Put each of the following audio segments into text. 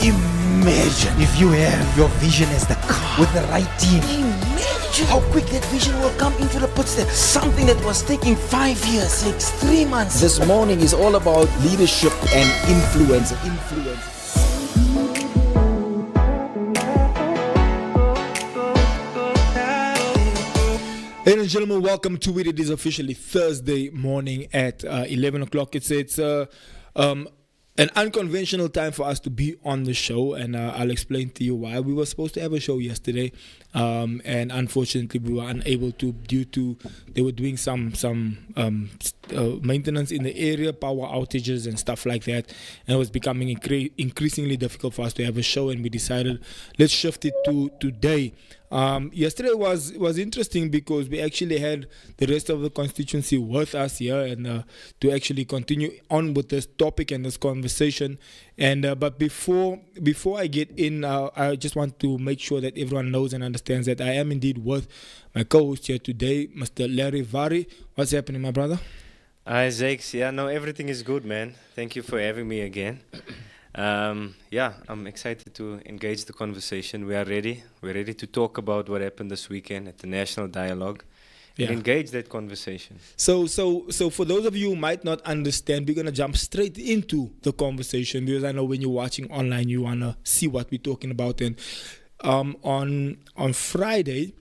Imagine if you have your vision as the car with the right team. Imagine how quick that vision will come into the footsteps. Something that was taking 5 years, 6, 3 months. This morning is all about leadership and influence. Ladies and gentlemen, welcome to it. It is officially Thursday morning at 11 o'clock. It's an unconventional time for us to be on the show, and I'll explain to you why. We were supposed to have a show yesterday, and unfortunately we were unable to due to they were doing some maintenance in the area, power outages and stuff like that, and it was becoming increasingly difficult for us to have a show, and we decided let's shift it to today. Yesterday was interesting because we actually had the rest of the constituency with us here, and to actually continue on with this topic and this conversation. And but before I get in, I just want to make sure that everyone knows and understands that I am indeed with my co-host here today, Mr. Larry Varrie. What's happening, my brother? Hi, Zakes. Yeah, no, everything is good, man. Thank you for having me again. I'm excited to engage the conversation. We are ready. We're ready to talk about what happened this weekend at the National Dialogue and engage that conversation. So for those of you who might not understand, we're going to jump straight into the conversation because I know when you're watching online, you want to see what we're talking about. And on Friday,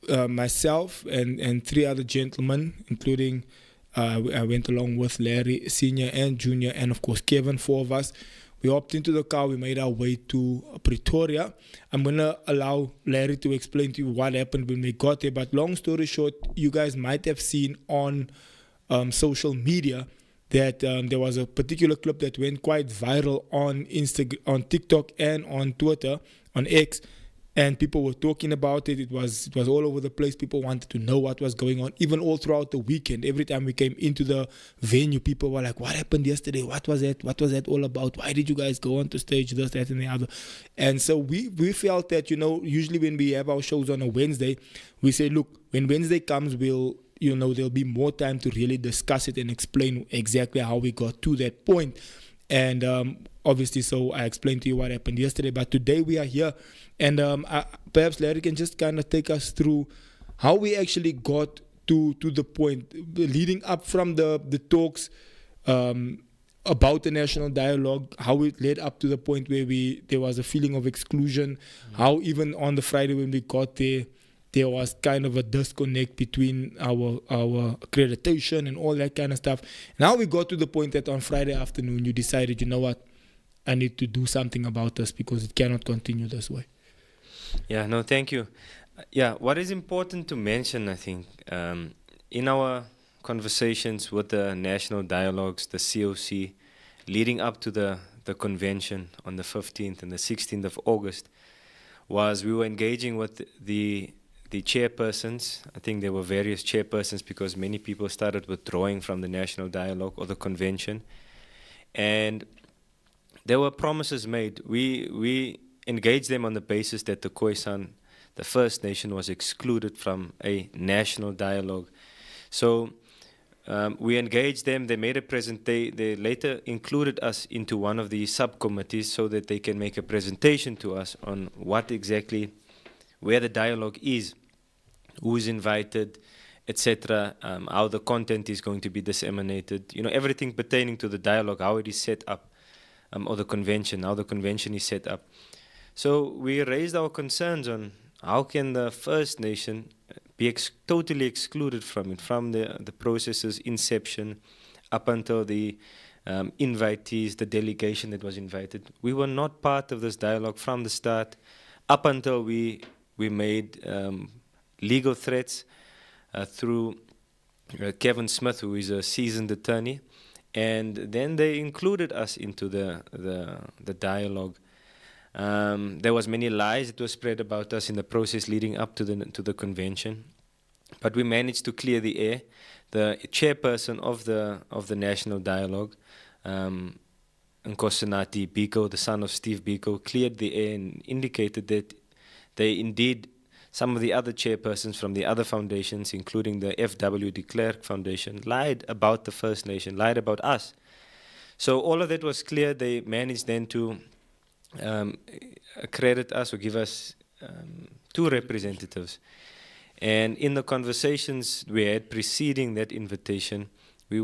myself and 3 other gentlemen, including I went along with Larry, Senior and Junior, and of course Kevin, 4 of us. We hopped into the car, we made our way to Pretoria. I'm going to allow Larry to explain to you what happened when we got there. But long story short, you guys might have seen on social media that there was a particular clip that went quite viral on on TikTok and on Twitter, on X. And people were talking about it. It was all over the place. People wanted to know what was going on, even all throughout the weekend. Every time we came into the venue, people were like, what happened yesterday? What was that? What was that all about? Why did you guys go onto stage, this, that, and the other? And so we felt that, usually when we have our shows on a Wednesday, we say, look, when Wednesday comes, there'll be more time to really discuss it and explain exactly how we got to that point. And obviously, so I explained to you what happened yesterday. But today we are here. And perhaps Larry can just kind of take us through how we actually got to the point, leading up from the talks about the national dialogue, how it led up to the point where there was a feeling of exclusion, how even on the Friday when we got there was kind of a disconnect between our accreditation and all that kind of stuff. Now we got to the point that on Friday afternoon you decided, you know what, I need to do something about this because it cannot continue this way. Yeah, no, thank you. What is important to mention, I think, in our conversations with the national dialogues, the COC, leading up to the convention on the 15th and the 16th of August, was we were engaging with the chairpersons. I think there were various chairpersons because many people started withdrawing from the national dialogue or the convention. And there were promises made. We engaged them on the basis that the Khoisan, the First Nation, was excluded from a national dialogue. So we engaged them. They made a presentation. They later included us into one of the subcommittees so that they can make a presentation to us on what exactly, where the dialogue is, who is invited, etc., how the content is going to be disseminated, everything pertaining to the dialogue, how it is set up, or the convention, how the convention is set up. So we raised our concerns on how can the First Nation be totally excluded from it, from the process's inception up until the invitees, the delegation that was invited. We were not part of this dialogue from the start up until we made legal threats through Kevin Smith, who is a seasoned attorney, and then they included us into the dialogue. There was many lies that were spread about us in the process leading up to the convention, but we managed to clear the air. The chairperson of the national dialogue, Nkosinathi Biko, the son of Steve Biko, cleared the air and indicated that they indeed some of the other chairpersons from the other foundations, including the F.W. de Klerk Foundation, lied about the First Nation, lied about us. So all of that was clear. They managed then to accredit us or give us 2 representatives. And in the conversations we had preceding that invitation, we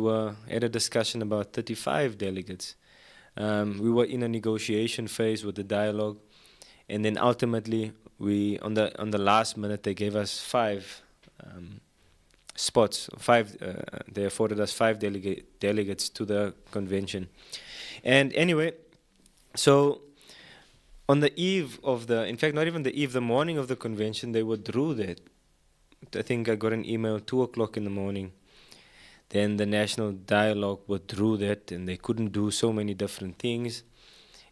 had a discussion about 35 delegates. We were in a negotiation phase with the dialogue, and then ultimately, on the last minute, they gave us 5 spots. They afforded us 5 delegates to the convention. And anyway, so on the eve of in fact, not even the eve, the morning of the convention, they withdrew that. I think I got an email 2:00 in the morning. Then the National Dialogue withdrew that, and they couldn't do so many different things.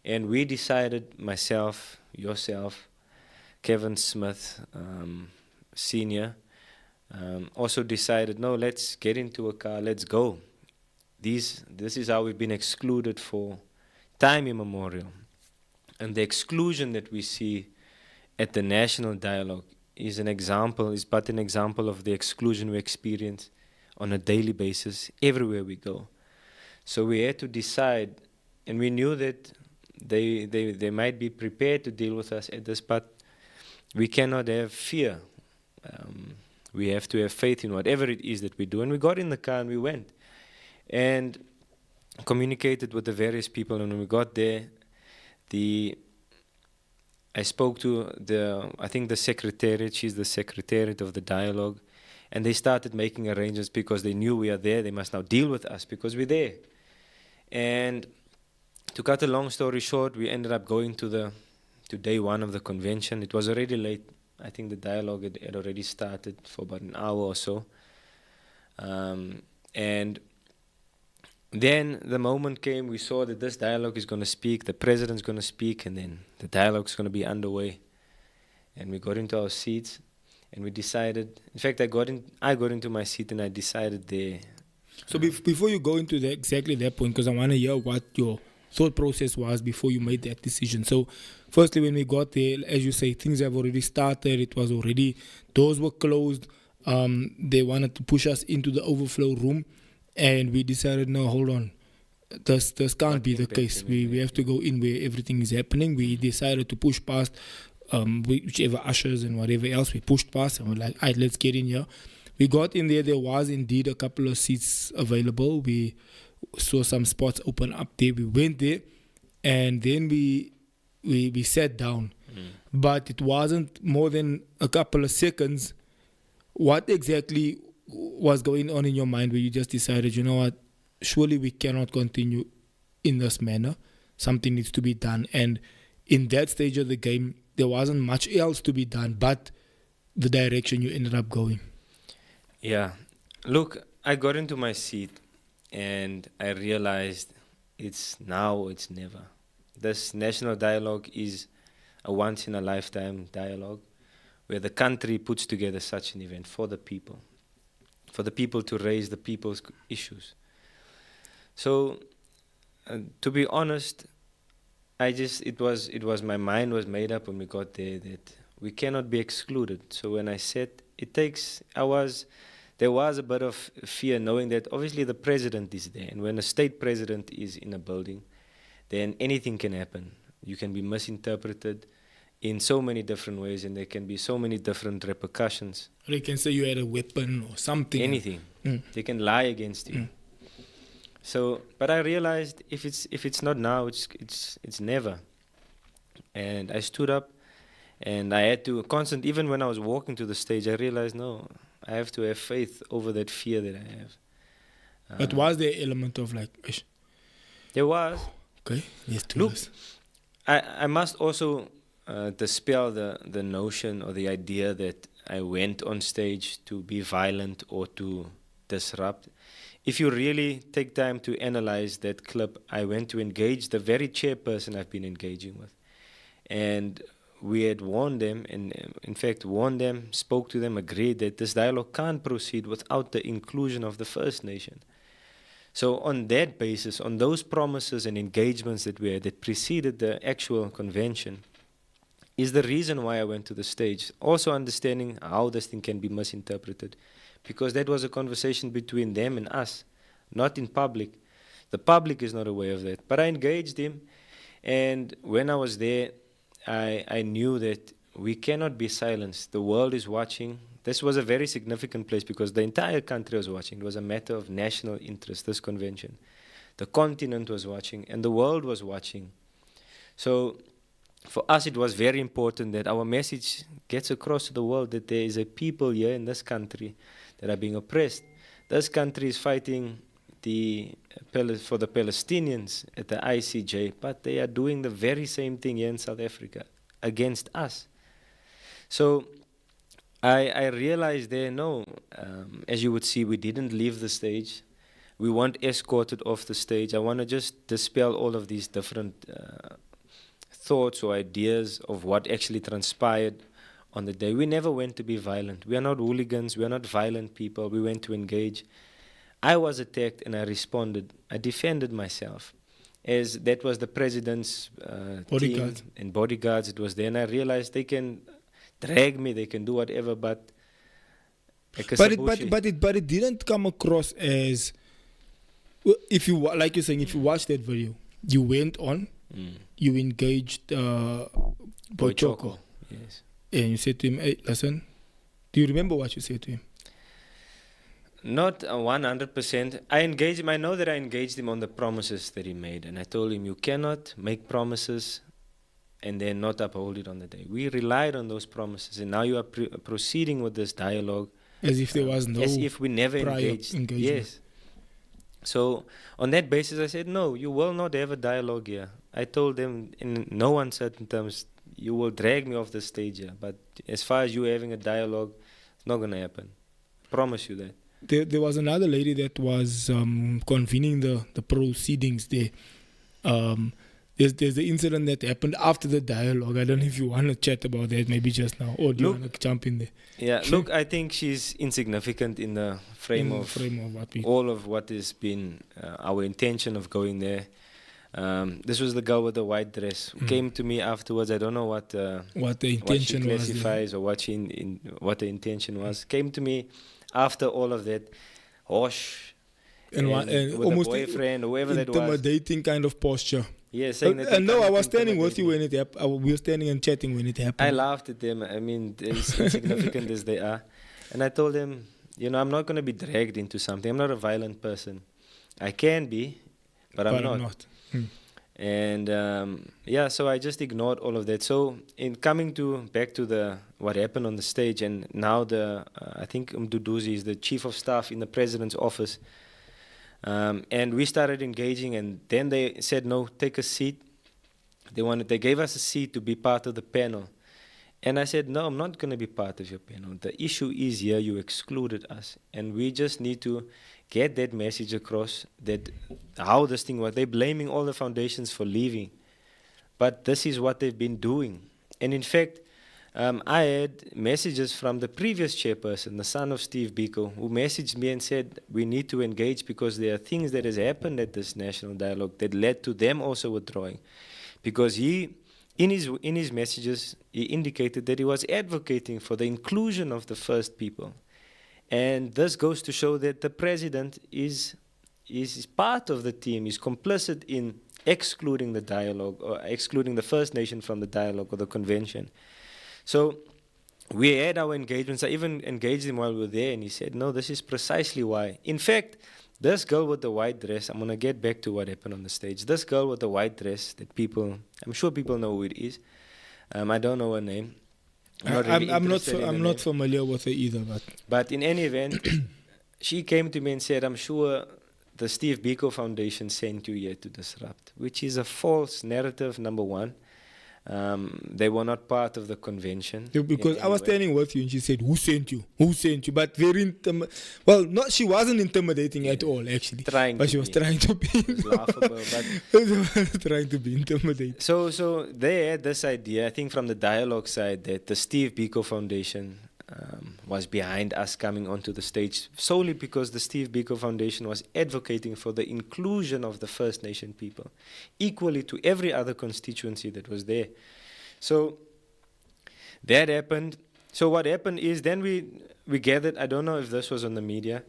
And we decided, myself, yourself, Kevin Smith, Senior, also decided, no, let's get into a car, let's go. This is how we've been excluded for time immemorial. And the exclusion that we see at the National Dialogue is but an example of the exclusion we experience on a daily basis everywhere we go. So we had to decide, and we knew that they might be prepared to deal with us at this, but we cannot have fear. We have to have faith in whatever it is that we do. And we got in the car and we went and communicated with the various people. And when we got there, I spoke to I think the secretariat. She's the secretariat of the dialogue. And they started making arrangements because they knew we are there. They must now deal with us because we're there. And to cut a long story short, we ended up going to day 1 of the convention. It was already late. I think the dialogue had already started for about an hour or so. And then the moment came, we saw that this dialogue is going to speak, the president's going to speak, and then the dialogue's going to be underway. And we got into our seats, and we decided, in fact, I got into my seat and I decided there. So before you go into exactly that point, because I want to hear what your thought process was before you made that decision. So firstly, when we got there, as you say, things have already started. It was already, doors were closed. They wanted to push us into the overflow room. And we decided, no, hold on. This can't be the case. We have to go in where everything is happening. We decided to push past whichever ushers and whatever else we pushed past. And we're like, all right, let's get in here. We got in there. There was indeed a couple of seats available. We saw some spots open up there. We went there. And then we sat down. But it wasn't more than a couple of seconds. What exactly was going on in your mind where you just decided, you know what, surely we cannot continue in this manner. Something needs to be done. And in that stage of the game, there wasn't much else to be done but the direction you ended up going. Yeah. Look, I got into my seat and I realized it's now or it's never. This national dialogue is a once-in-a-lifetime dialogue where the country puts together such an event for the people to raise the people's issues. So, to be honest, it was my mind was made up when we got there that we cannot be excluded. So when I said there was a bit of fear knowing that obviously the president is there, and when a state president is in a building, then anything can happen. You can be misinterpreted in so many different ways, and there can be so many different repercussions. They can say you had a weapon or something. Anything. They can lie against you. So, but I realized if it's not now, it's never. And I stood up, and I had to even when I was walking to the stage, I realized no, I have to have faith over that fear that I have. But was there an element of like? There was. Okay, let's do this. I must also dispel the notion or the idea that I went on stage to be violent or to disrupt. If you really take time to analyze that clip, I went to engage the very chairperson I've been engaging with. And we had warned them, and in fact warned them, spoke to them, agreed that this dialogue can't proceed without the inclusion of the First Nation. So on that basis, on those promises and engagements that we had that preceded the actual convention, is the reason why I went to the stage. Also understanding how this thing can be misinterpreted, because that was a conversation between them and us, not in public. The public is not aware of that. But I engaged him, and when I was there, I knew that we cannot be silenced. The world is watching. This was a very significant place because the entire country was watching. It was a matter of national interest, this convention. The continent was watching, and the world was watching. So for us, it was very important that our message gets across to the world that there is a people here in this country that are being oppressed. This country is fighting for the Palestinians at the ICJ, but they are doing the very same thing here in South Africa against us. So I realized there, no, as you would see, we didn't leave the stage. We weren't escorted off the stage. I want to just dispel all of these different thoughts or ideas of what actually transpired on the day. We never went to be violent. We are not hooligans. We are not violent people. We went to engage. I was attacked and I responded. I defended myself. As that was the president's Bodyguards. team and bodyguards. It was there, and I realized they can drag me, they can do whatever, but it didn't come across as, well, if you like you're saying, if you watch that video, you went on, you engaged Bochoko, yes, and you said to him, "Hey, listen." Do you remember what you said to him? Not 100%. I engaged him. I know that I engaged him on the promises that he made, and I told him, you cannot make promises and then not uphold it on the day. We relied on those promises, and now you are proceeding with this dialogue As if there was no as if we never engaged. engagement. Yes. So on that basis, I said, no, you will not have a dialogue here. I told them in no uncertain terms, you will drag me off the stage here, but as far as you having a dialogue, it's not going to happen. I promise you that. There was another lady that was convening the proceedings there. There's the incident that happened after the dialogue. I don't know if you want to chat about that maybe just now, or do you want to jump in there? Yeah, look, I think she's insignificant in the frame of all of what has been our intention of going there. This was the girl with the white dress who came to me afterwards. I don't know what the intention was, classifies or what what the intention was. Came to me after all of that, and with almost a boyfriend or whoever that was. Intimidating kind of posture. Yeah, saying that. And no, I was standing with you when it happened. We were standing and chatting when it happened. I laughed at them. I mean, as insignificant as they are. And I told them, I'm not going to be dragged into something. I'm not a violent person. I can be, but I'm not. And so I just ignored all of that. So in coming back to what happened on the stage, and now I think Mduduzi is the chief of staff in the president's office. And we started engaging, and then they said, no, take a seat. They gave us a seat to be part of the panel. And I said, no, I'm not going to be part of your panel. The issue is here, you excluded us. And we just need to get that message across, that how this thing was. They're blaming all the foundations for leaving. But this is what they've been doing. And in fact, I had messages from the previous chairperson, the son of Steve Biko, who messaged me and said, we need to engage because there are things that has happened at this national dialogue that led to them also withdrawing. Because in his messages, he indicated that he was advocating for the inclusion of the First People. And this goes to show that the president is part of the team, is complicit in excluding the dialogue, or excluding the First Nation from the dialogue or the convention. So we had our engagements. I even engaged him while we were there, and he said, no, this is precisely why. In fact, this girl with the white dress, I'm going to get back to what happened on the stage. This girl with the white dress that I'm sure people know who it is. I don't know her name. I'm not familiar with her either. But in any event, she came to me and said, I'm sure the Steve Biko Foundation sent you here to disrupt, which is a false narrative, number one. They were not part of the convention. Because I was standing with you and she said, who sent you? Who sent you? But she wasn't intimidating at all, actually. She was trying to be. It was laughable, but trying to be intimidating. So they had this idea, I think from the dialogue side, that the Steve Biko Foundation was behind us coming onto the stage solely because the Steve Biko Foundation was advocating for the inclusion of the First Nation people, equally to every other constituency that was there. So that happened. So what happened is then we gathered. I don't know if this was on the media,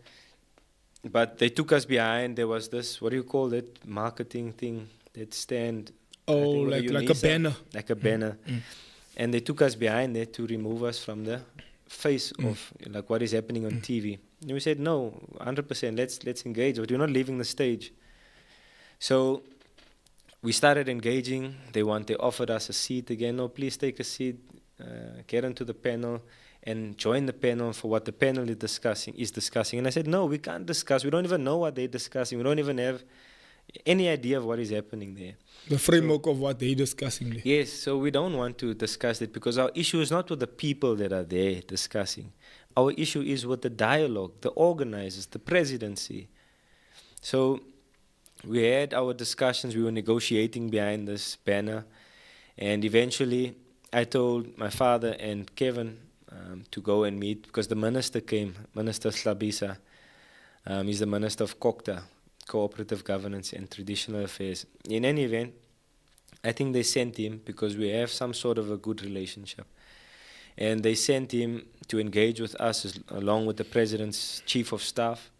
but they took us behind. There was this, what do you call it, marketing thing that stand. I Oh, think with like the a banner. Like a banner. And they took us behind there to remove us from the face of like what is happening on TV. And we said, no, 100%, let's engage, but we're not leaving the stage. So we started engaging. They offered us a seat again. No, please take a seat, get into the panel and join the panel for what the panel is discussing. And I said, no, we can't discuss. We don't even know what they're discussing. We don't even have any idea of what is happening there. The framework of what they're discussing. Yes, so we don't want to discuss it because our issue is not with the people that are there discussing. Our issue is with the dialogue, the organizers, the presidency. So we had our discussions, we were negotiating behind this banner, and eventually I told my father and Kevin to go and meet because the minister came, Minister Slabisa. He's the Minister of COCTA, Cooperative Governance and Traditional Affairs. In any event, I think they sent him because we have some sort of a good relationship. And they sent him to engage with us along with the President's Chief of Staff.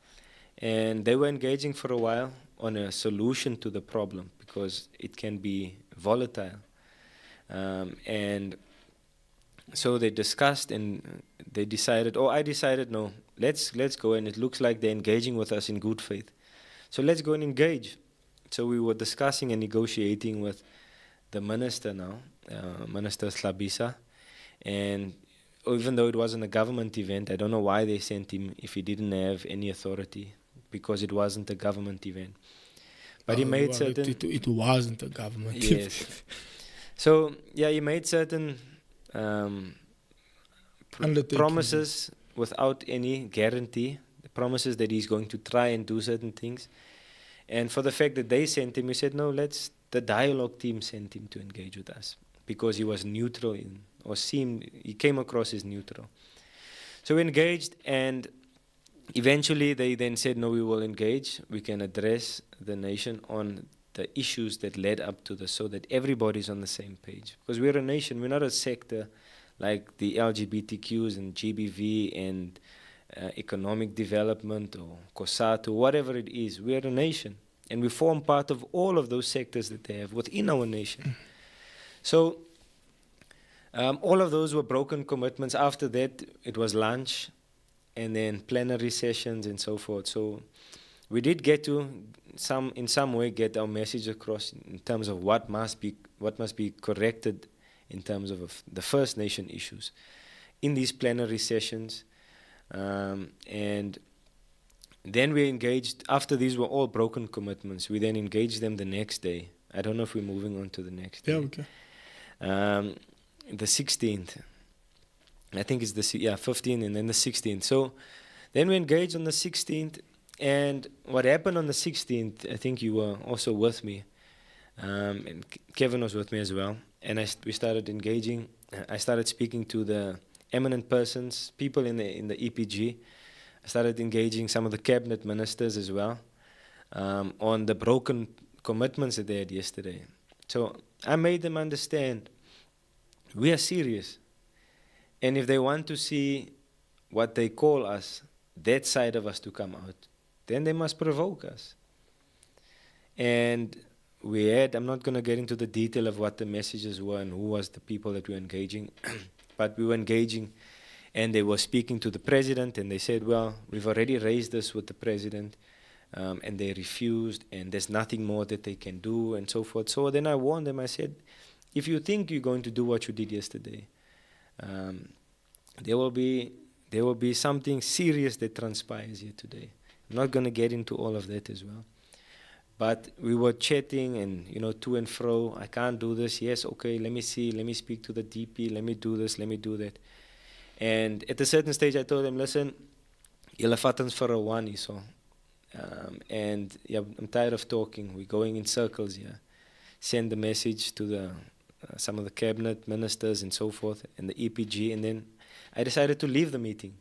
And they were engaging for a while on a solution to the problem because it can be volatile. And so they discussed and they decided, I decided, no, let's go. And it looks like they're engaging with us in good faith. So let's go and engage. So we were discussing and negotiating with the minister now, Minister Slabisa. And even though it wasn't a government event, I don't know why they sent him if he didn't have any authority, because it wasn't a government event. But he made certain... It wasn't a government yes. event. So, yeah, he made certain promises without any guarantee, promises that he's going to try and do certain things. And for the fact that they sent him, we said, no, the dialogue team sent him to engage with us because he was neutral he came across as neutral. So we engaged, and eventually they then said, no, we will engage. We can address the nation on the issues that led up to this so that everybody's on the same page. Because we're a nation, we're not a sector like the LGBTQs and GBV and economic development or COSATU, whatever it is. We're a nation, and we form part of all of those sectors that they have within our nation. So all of those were broken commitments. After that, it was lunch and then plenary sessions and so forth. So we did get to in some way get our message across in terms of what must be corrected in terms of the First Nation issues in these plenary sessions. And then we engaged, after these were all broken commitments, we then engaged them the next day. I don't know if we're moving on to the next day. Yeah, okay. The 16th. I think it's 15th and then the 16th. So then we engaged on the 16th, and what happened on the 16th, I think you were also with me, and Kevin was with me as well, and we started engaging. I started speaking to the eminent persons, people in the EPG. I started engaging some of the cabinet ministers as well on the broken commitments that they had yesterday. So I made them understand we are serious. And if they want to see what they call us, that side of us to come out, then they must provoke us. And I'm not going to get into the detail of what the messages were and who was the people that we were engaging, but we were engaging, and they were speaking to the president, and they said, well, we've already raised this with the president, and they refused, and there's nothing more that they can do, and so forth. So then I warned them, I said, if you think you're going to do what you did yesterday, there will be something serious that transpires here today. I'm not going to get into all of that as well. But we were chatting and, to and fro. I can't do this. Yes, okay, let me see. Let me speak to the DP. Let me do this. Let me do that. And at a certain stage, I told them, listen, julle vat ons vir 'n one hierso. And I'm tired of talking. We're going in circles here. Send the message to some of the cabinet ministers and so forth, and the EPG. And then I decided to leave the meeting.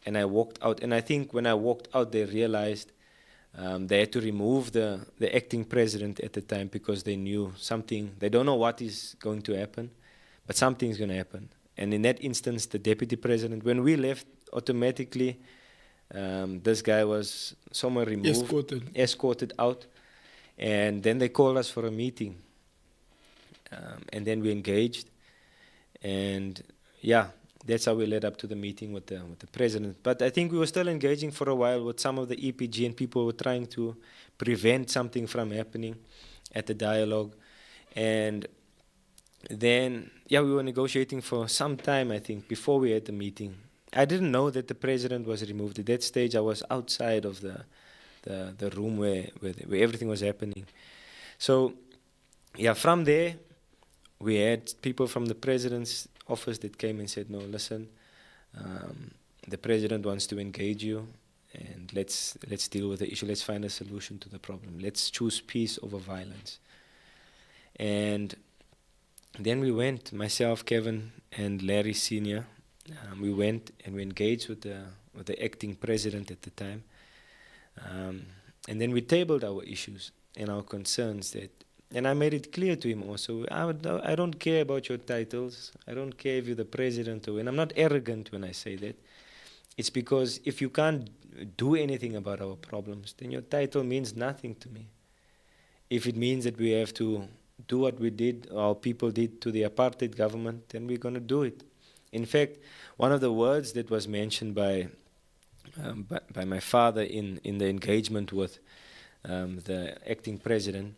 And I walked out. And I think when I walked out, they realized they had to remove the acting president at the time because they knew something. They don't know what is going to happen, but something's going to happen. And in that instance, the deputy president, when we left, automatically, this guy was somewhere removed, escorted out. And then they called us for a meeting. And then we engaged. And yeah, that's how we led up to the meeting with the president. But I think we were still engaging for a while with some of the EPG, and people were trying to prevent something from happening at the dialogue. And then, yeah, we were negotiating for some time, I think, before we had the meeting. I didn't know that the president was removed. At that stage, I was outside of the room where everything was happening. So, yeah, from there, we had people from the president's office that came and said, no, listen, the president wants to engage you, and let's deal with the issue. Let's find a solution to the problem. Let's choose peace over violence. And then we went, myself, Kevin, and Larry Senior. We went and we engaged with the acting president at the time. And then we tabled our issues and our concerns and I made it clear to him also, I don't care about your titles. I don't care if you're the president and I'm not arrogant when I say that. It's because if you can't do anything about our problems, then your title means nothing to me. If it means that we have to do what we did, our people did to the apartheid government, then we're going to do it. In fact, one of the words that was mentioned by my father in the engagement with the acting president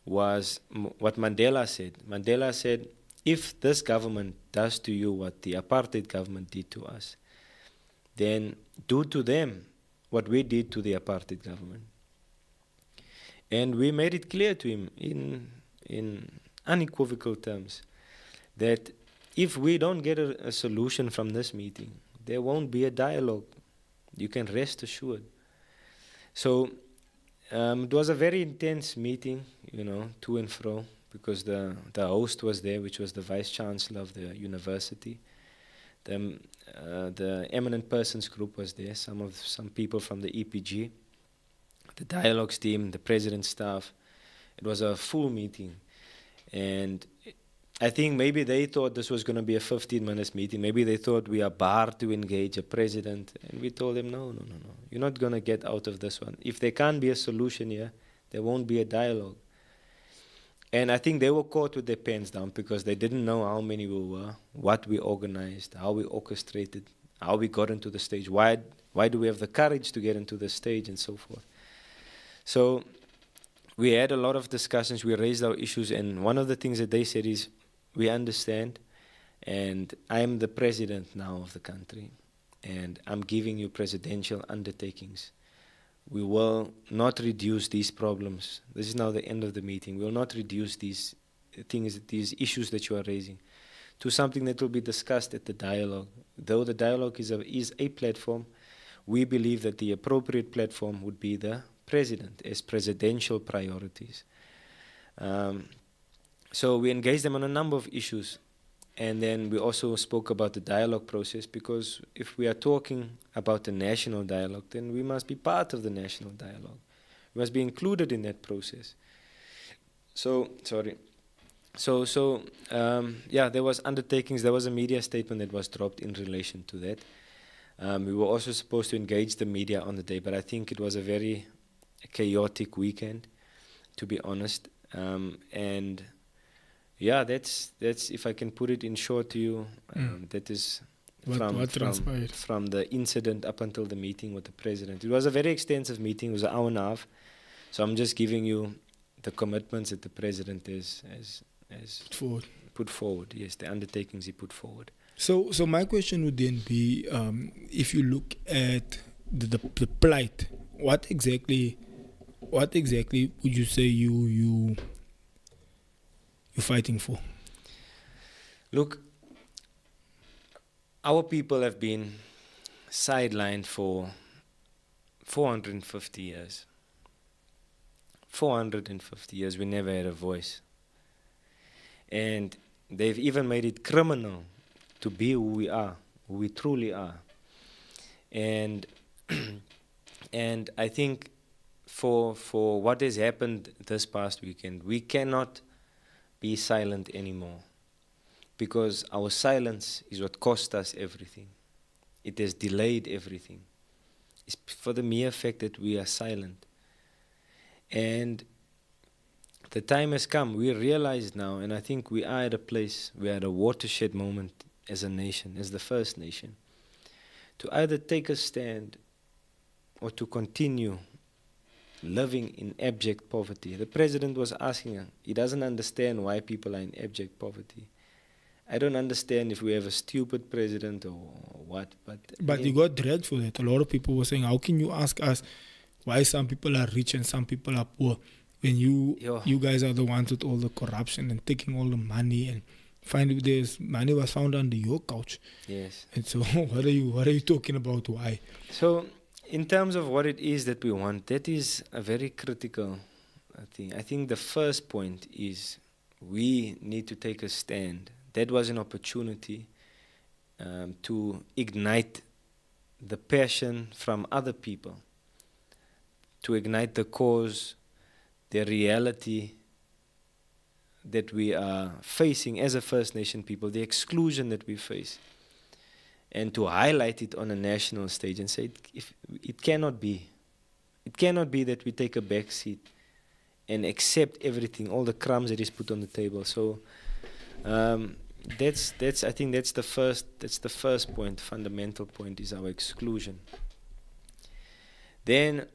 was what Mandela said. Mandela said, if this government does to you what the apartheid government did to us, then do to them what we did to the apartheid government. And we made it clear to him in unequivocal terms that if we don't get a solution from this meeting, there won't be a dialogue. You can rest assured. So it was a very intense meeting, to and fro, because the host was there, which was the vice chancellor of the university. The eminent persons group was there, some people from the EPG, the dialogues team, the president's staff. It was a full meeting. And I think maybe they thought this was going to be a 15-minute meeting. Maybe they thought we are barred to engage a president. And we told them, no. You're not going to get out of this one. If there can't be a solution here, there won't be a dialogue. And I think they were caught with their pants down because they didn't know how many we were, what we organized, how we orchestrated, how we got into the stage, why do we have the courage to get into the stage, and so forth. So we had a lot of discussions, we raised our issues, and one of the things that they said is, we understand, and I'm the president now of the country, and I'm giving you presidential undertakings. We will not reduce these problems. This is now the end of the meeting. We will not reduce these things, these issues that you are raising, to something that will be discussed at the dialogue. Though the dialogue is a platform, we believe that the appropriate platform would be the president as presidential priorities. So we engaged them on a number of issues. And then we also spoke about the dialogue process, because if we are talking about the national dialogue, then we must be part of the national dialogue. We must be included in that process. So there was undertakings, there was a media statement that was dropped in relation to that. We were also supposed to engage the media on the day, but I think it was a very chaotic weekend, to be honest. And yeah, that's if I can put it in short to you, that is from the incident up until the meeting with the president. It was a very extensive meeting. It was an hour and a half. So I'm just giving you the commitments that the president has put forward. Yes, the undertakings he put forward. So my question would then be, if you look at the plight, what exactly would you say you're fighting for? Look, our people have been sidelined for 450 years. 450 years, we never had a voice. And they've even made it criminal to be who we are, who we truly are. And and I think for what has happened this past weekend, we cannot be silent anymore, because our silence is what cost us everything. It has delayed everything. It's for the mere fact that we are silent. And the time has come. We realize now, and I think we are at a place, we are at a watershed moment as a nation, as the first nation, to either take a stand or to continue living in abject poverty. The president was asking, he doesn't understand why people are in abject poverty. I don't understand if we have a stupid president or what. But you got dragged for that. A lot of people were saying, how can you ask us why some people are rich and some people are poor when you guys are the ones with all the corruption and taking all the money, and finally there's money was found under your couch. Yes. And so what are you talking about? Why? So in terms of what it is that we want, that is a very critical thing. I think the first point is we need to take a stand. That was an opportunity to ignite the passion from other people, to ignite the cause, the reality that we are facing as a First Nation people, the exclusion that we face, and to highlight it on a national stage and say, it cannot be. It cannot be that we take a back seat and accept everything, all the crumbs that is put on the table. So that's I think that's the first point, fundamental point, is our exclusion. Then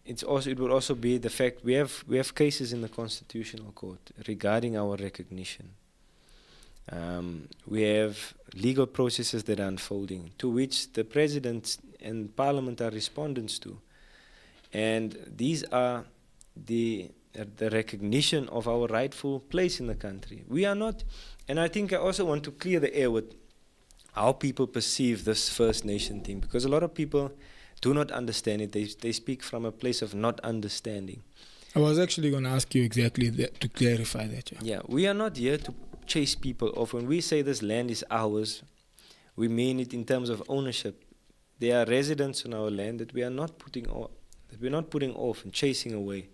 it would also be the fact we have cases in the Constitutional Court regarding our recognition. We have legal processes that are unfolding, to which the President and Parliament are respondents to. And these are the recognition of our rightful place in the country. We are not, and I think I also want to clear the air with how people perceive this First Nation thing, because a lot of people do not understand it. They speak from a place of not understanding. I was actually going to ask you exactly that, to clarify that. Yeah, we are not here to chase people off. When we say this land is ours, we mean it in terms of ownership. There are residents on our land that we are not putting off and chasing away.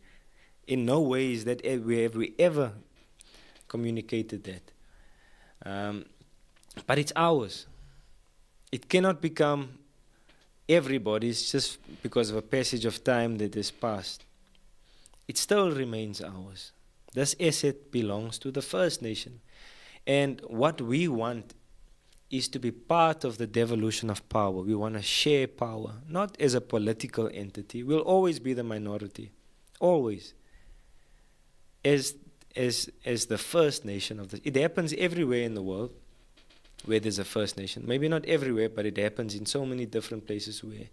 In no way is that we ever communicated that. But it's ours. It cannot become everybody's just because of a passage of time that has passed. It still remains ours. This asset belongs to the First Nation. And what we want is to be part of the devolution of power. We want to share power, not as a political entity. We'll always be the minority, always. As the First Nation of it happens everywhere in the world where there's a First Nation. Maybe not everywhere, but it happens in so many different places where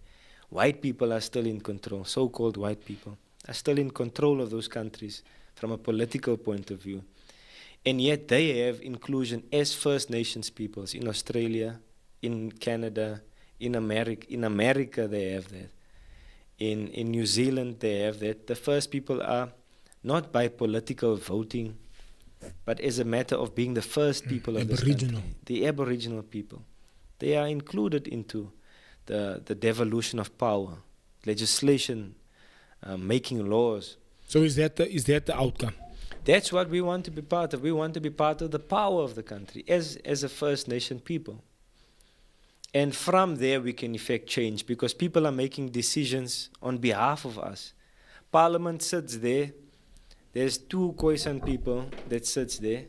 white people are still in control, so-called white people are still in control of those countries from a political point of view. And yet they have inclusion as First Nations peoples in Australia, in Canada, in America. In America they have that. In New Zealand they have that. The first people are not by political voting, but as a matter of being the first people of this country. The Aboriginal people. They are included into the devolution of power, legislation, making laws. So is that the outcome? That's what we want to be part of. We want to be part of the power of the country as a First Nation people. And from there we can effect change, because people are making decisions on behalf of us. Parliament sits there. There's 2 Khoisan people that sits there,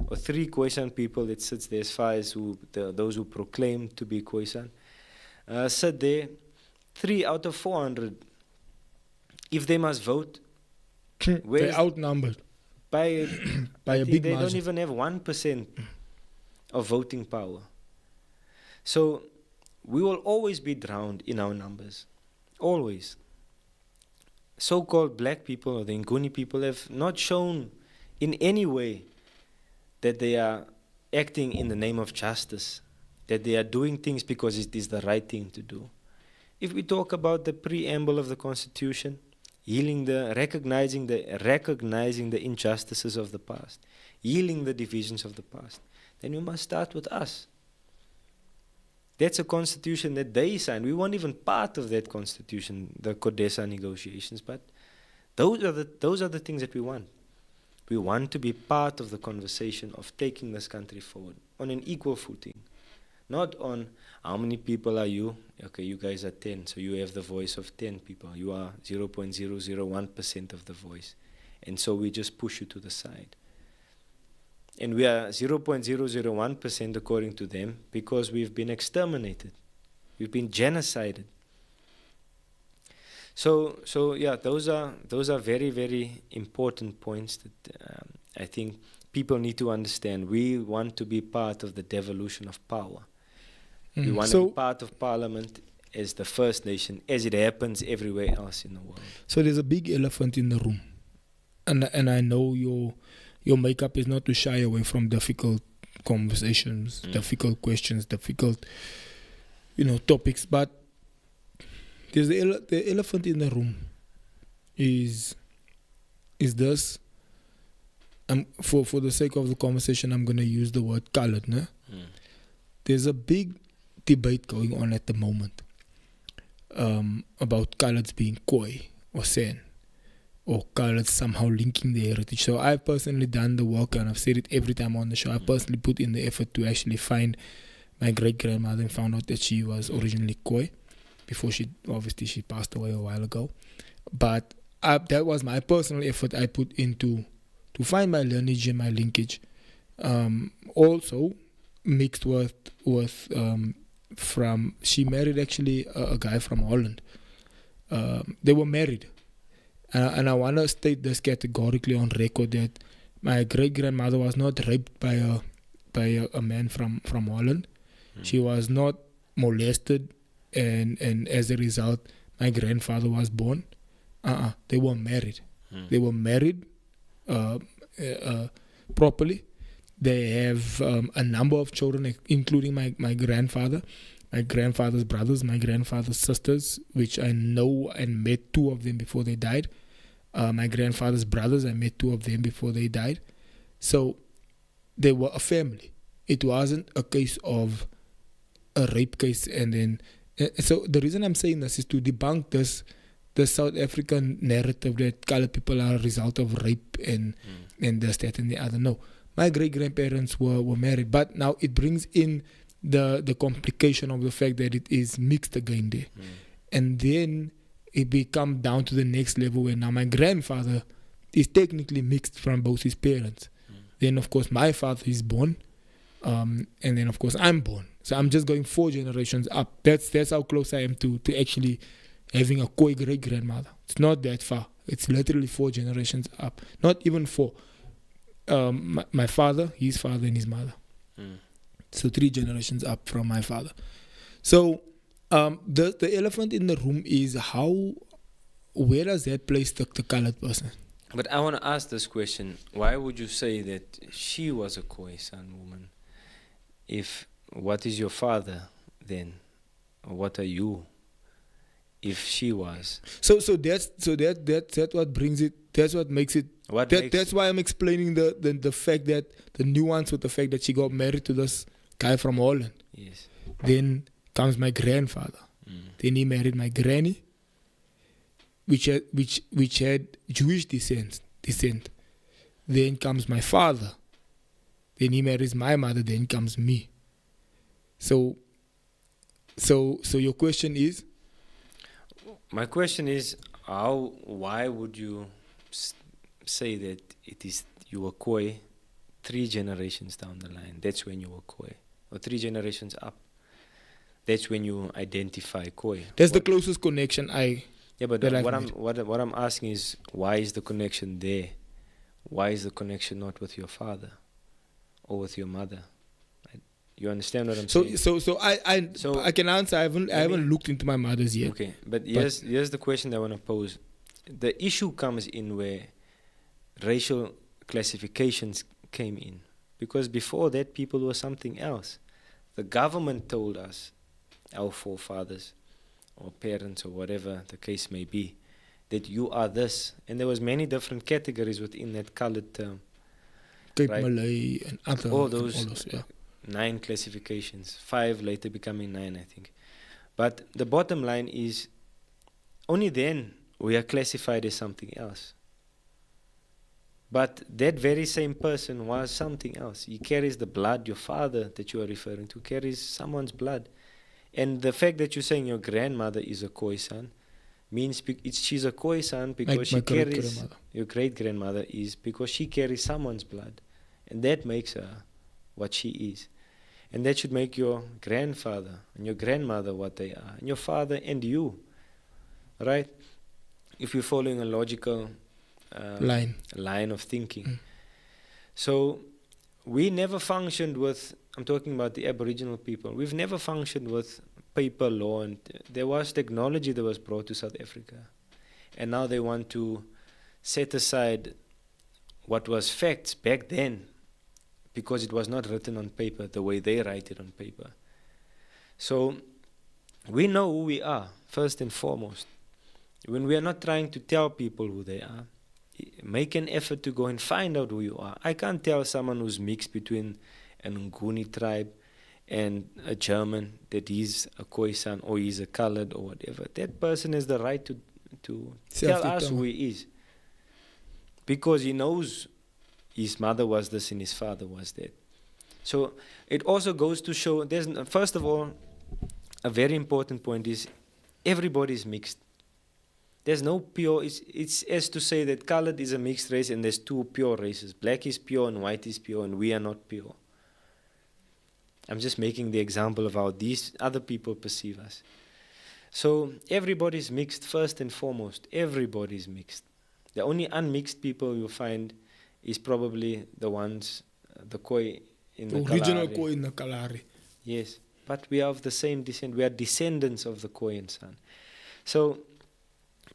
or 3 Khoisan people that sits there, as far as those who proclaim to be Khoisan. Sit there, 3 out of 400. If they must vote, they're outnumbered. By a big they margin. don't even have 1% of voting power. So we will always be drowned in our numbers. Always. So-called black people or the Nguni people have not shown in any way that they are acting in the name of justice, that they are doing things because it is the right thing to do. If we talk about the preamble of the Constitution, recognizing the injustices of the past, healing the divisions of the past, then we must start with us. That's a constitution that they signed. We weren't even part of that constitution, the CODESA negotiations, but those are the things that we want. We want to be part of the conversation of taking this country forward on an equal footing. Not on how many people are you? Okay, you guys are 10, so you have the voice of 10 people. You are 0.001% of the voice. And so we just push you to the side. And we are 0.001% according to them because we've been exterminated. We've been genocided. So yeah, those are very, very important points that I think people need to understand. We want to be part of the devolution of power. We want to be part of Parliament as the First Nation, as it happens everywhere else in the world. So there's a big elephant in the room, and I know your makeup is not to shy away from difficult conversations, difficult questions, difficult topics, but there's the elephant in the room is this. For the sake of the conversation, I'm going to use the word colored. No? There's a big debate going on at the moment about coloreds being Khoi or San, or coloreds somehow linking their heritage. So I've personally done the work, and I've said it every time on the show. I personally put in the effort to actually find my great-grandmother and found out that she was originally Khoi before she passed away a while ago. But that was my personal effort I put into to find my lineage and my linkage. Also mixed with she married actually a guy from Holland. They were married. And I want to state this categorically on record that my great-grandmother was not raped by a man from Holland. She was not molested, and as a result, my grandfather was born. They were married. They were married properly. They have a number of children, including my grandfather, my grandfather's brothers, my grandfather's sisters, which I know and met two of them before they died. My grandfather's brothers, I met two of them before they died. So they were a family. It wasn't a case of a rape case. And then, so the reason I'm saying this is to debunk the South African narrative that colored people are a result of rape and this, that, and the other. No. My great-grandparents were married, but now it brings in the complication of the fact that it is mixed again there. And then it becomes down to the next level where now my grandfather is technically mixed from both his parents. Then, of course, my father is born, and then, of course, I'm born. So I'm just going 4 generations up. That's how close I am to actually having a Khoi great-grandmother. It's not that far. It's literally 4 generations up. Not even 4. My father, his father, and his mother. So 3 generations up from my father. So the elephant in the room is where does that place the colored person? But I want to ask this question. Why would you say that she was a Khoisan woman? What is your father then? Or what are you? If she was. So that's what brings it. That's what makes it. That's why I'm explaining the fact that the nuance with the fact that she got married to this guy from Holland. Yes. Then comes my grandfather. Then he married my granny, which had Jewish descent. Then comes my father. Then he marries my mother. Then comes me. So your question is. My question is, why would you say that you were Khoi 3 generations down the line? That's when you were Khoi. Or 3 generations up. That's when you identify Khoi. That's the closest connection Yeah, but what I'm asking is, why is the connection there? Why is the connection not with your father or with your mother? You understand what I'm saying? So I can answer. I haven't looked into my mother's yet. Okay, but here's the question that I want to pose. The issue comes in where racial classifications came in, because before that people were something else. The government told us, our forefathers or parents or whatever the case may be, that you are this, and there was many different categories within that colored term. Cape Malay and other. All those. Yeah. 9 classifications, 5 later becoming 9, I think. But the bottom line is, only then we are classified as something else. But that very same person was something else. He carries the blood, your father that you are referring to carries someone's blood. And the fact that you're saying your grandmother is a Khoisan means she's a Khoisan because Like she my carries, great-grandmother. your great-grandmother is because she carries someone's blood. And that makes her what she is. And that should make your grandfather and your grandmother what they are, and your father and you, right? If you're following a logical line of thinking. So we never functioned with, I'm talking about the Aboriginal people, we've never functioned with paper law, and there was technology that was brought to South Africa. And now they want to set aside what was facts back then because it was not written on paper the way they write it on paper. So we know who we are, first and foremost. When we are not trying to tell people who they are, make an effort to go and find out who you are. I can't tell someone who's mixed between an Nguni tribe and a German that he's a Khoisan or he's a colored or whatever. That person has the right to tell us who he is. Because he knows his mother was this and his father was that. So it also goes to show, first of all, a very important point is everybody is mixed. There's no pure, it's as to say that colored is a mixed race and there's two pure races. Black is pure and white is pure and we are not pure. I'm just making the example of how these other people perceive us. So everybody's mixed first and foremost. Everybody's mixed. The only unmixed people you'll find is probably the ones, the Khoi in the original Kalahari. Khoi in the Kalahari. Yes, but we are of the same descent. We are descendants of the Khoisan. So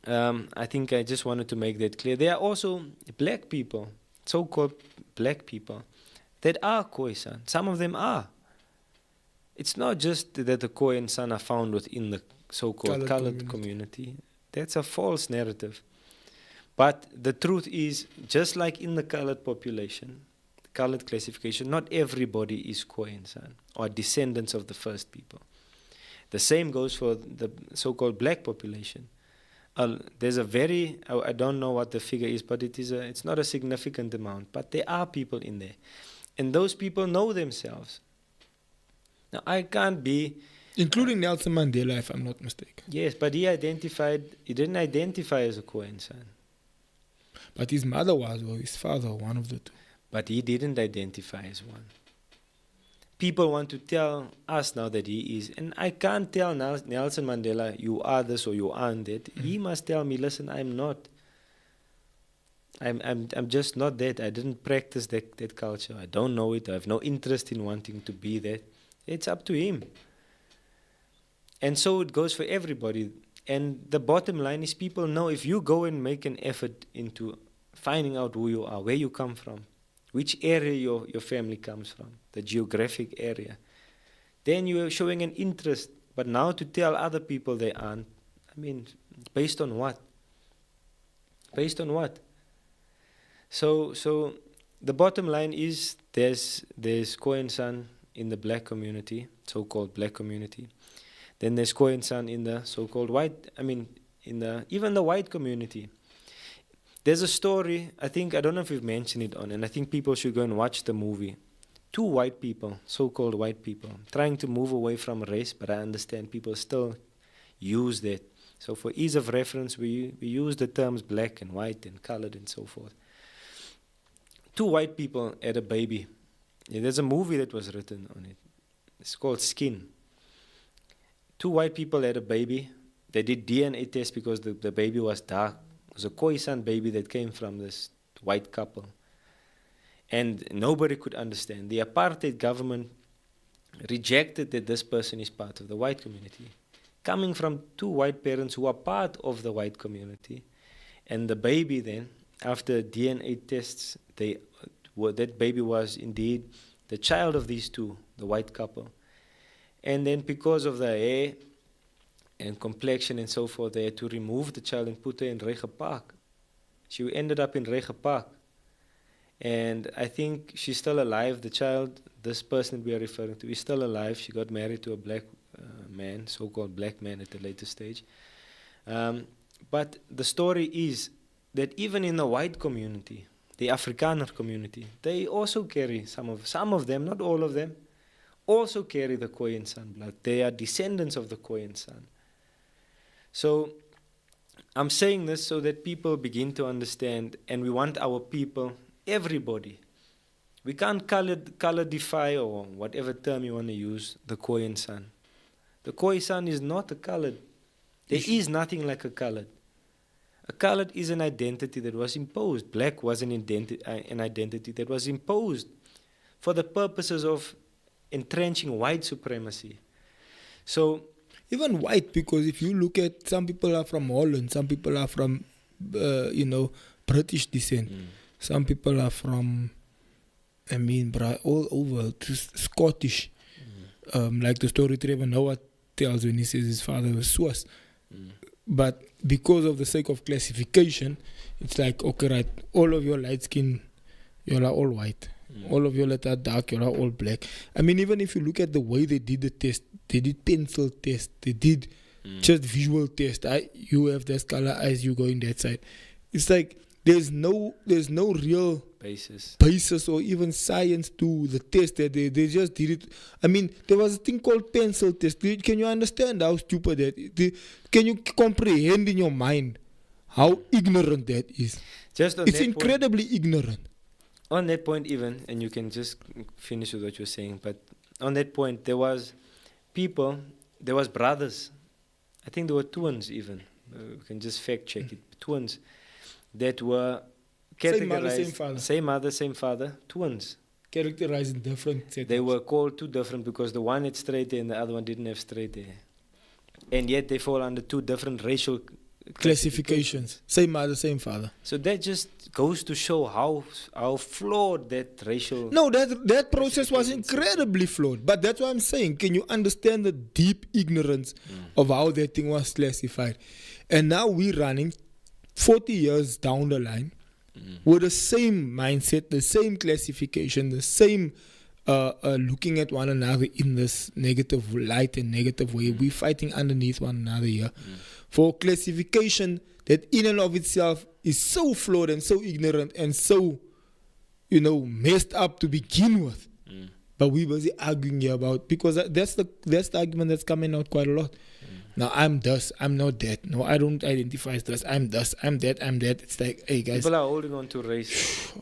I think I just wanted to make that clear. There are also black people, so-called black people, that are Khoisan. Some of them are. It's not just that the Khoisan are found within the so-called colored community. That's a false narrative. But the truth is, just like in the colored population, the colored classification, not everybody is Khoisan or descendants of the first people. The same goes for the so-called black population. There's a very, I don't know what the figure is, but it's not a significant amount, but there are people in there. And those people know themselves. Now, I can't be... Including Nelson Mandela, if I'm not mistaken. Yes, but he didn't identify as a Khoisan. But his mother was, or his father, one of the two. But he didn't identify as one. People want to tell us now that he is. And I can't tell Nelson Mandela, you are this or you aren't that. He must tell me, listen, I'm not. I'm just not that. I didn't practice that culture. I don't know it. I have no interest in wanting to be that. It's up to him. And so it goes for everybody. And the bottom line is people know if you go and make an effort into finding out who you are, where you come from, which area your family comes from, the geographic area, then you are showing an interest. But now to tell other people they aren't, I mean, based on what? Based on what? So the bottom line is there's Khoisan in the black community, so-called black community. Then there's Khoisan in the so-called white, even the white community. There's a story, I don't know if we've mentioned it and I think people should go and watch the movie. Two white people, so-called white people, trying to move away from race, but I understand people still use that. So for ease of reference, we use the terms black and white and colored and so forth. Two white people had a baby. Yeah, there's a movie that was written on it. It's called Skin. Two white people had a baby. They did DNA tests because the baby was dark. It was a Khoisan baby that came from this white couple. And nobody could understand. The apartheid government rejected that this person is part of the white community. Coming from two white parents who are part of the white community. And the baby then, after DNA tests, that baby was indeed the child of these two, the white couple. And then because of the hair and complexion and so forth, they had to remove the child and put her in Rege Park. She ended up in Rege Park. And I think she's still alive. The child, this person we are referring to, is still alive. She got married to a black man, so-called black man at a later stage. But the story is that even in the white community, the Afrikaner community, they also carry some of them, not all of them, also carry the Khoisan blood. They are descendants of the Khoisan. So I'm saying this so that people begin to understand, and we want our people, everybody. We can't color defy, or whatever term you want to use, the Khoisan. The Khoisan is not a colored. There is nothing like a colored. A colored is an identity that was imposed. Black was an identity that was imposed for the purposes of entrenching white supremacy. So even white, because if you look at, some people are from Holland, some people are from, British descent, some people are from, all over, Scottish. Like the story Trevor Noah tells when he says his father was Swiss. But because of the sake of classification, it's like, okay, right, all of your light skin, you're all white. All of you that are dark, you're all black. I mean, even if you look at the way they did the test, they did pencil test, they did just visual test. You have this color eyes, you go in that side. It's like there's no real basis or even science to the test that they just did it. I mean, there was a thing called pencil test. Can you understand how stupid that is? Can you comprehend in your mind how ignorant that is? It's incredibly ignorant. On that point even, and you can just finish with what you're saying, but on that point, there was brothers, I think there were twins even, we can just fact check it, twins, that were categorized, same mother, same father, twins. Characterized in different settings. They were called two different because the one had straight hair and the other one didn't have straight hair. And yet they fall under two different racial classifications. Same mother, same father. So that just goes to show how flawed that racial... No, that process was incredibly flawed. But that's what I'm saying. Can you understand the deep ignorance of how that thing was classified? And now we're running 40 years down the line with the same mindset, the same classification, the same looking at one another in this negative light and negative way. We're fighting underneath one another here for classification that in and of itself is so flawed and so ignorant and so, messed up to begin with. But we're busy arguing here about, because that's the argument that's coming out quite a lot. Now, I'm this, I'm not that. No, I don't identify as this, I'm this, I'm that, I'm that. It's like, hey guys. People are holding on to race.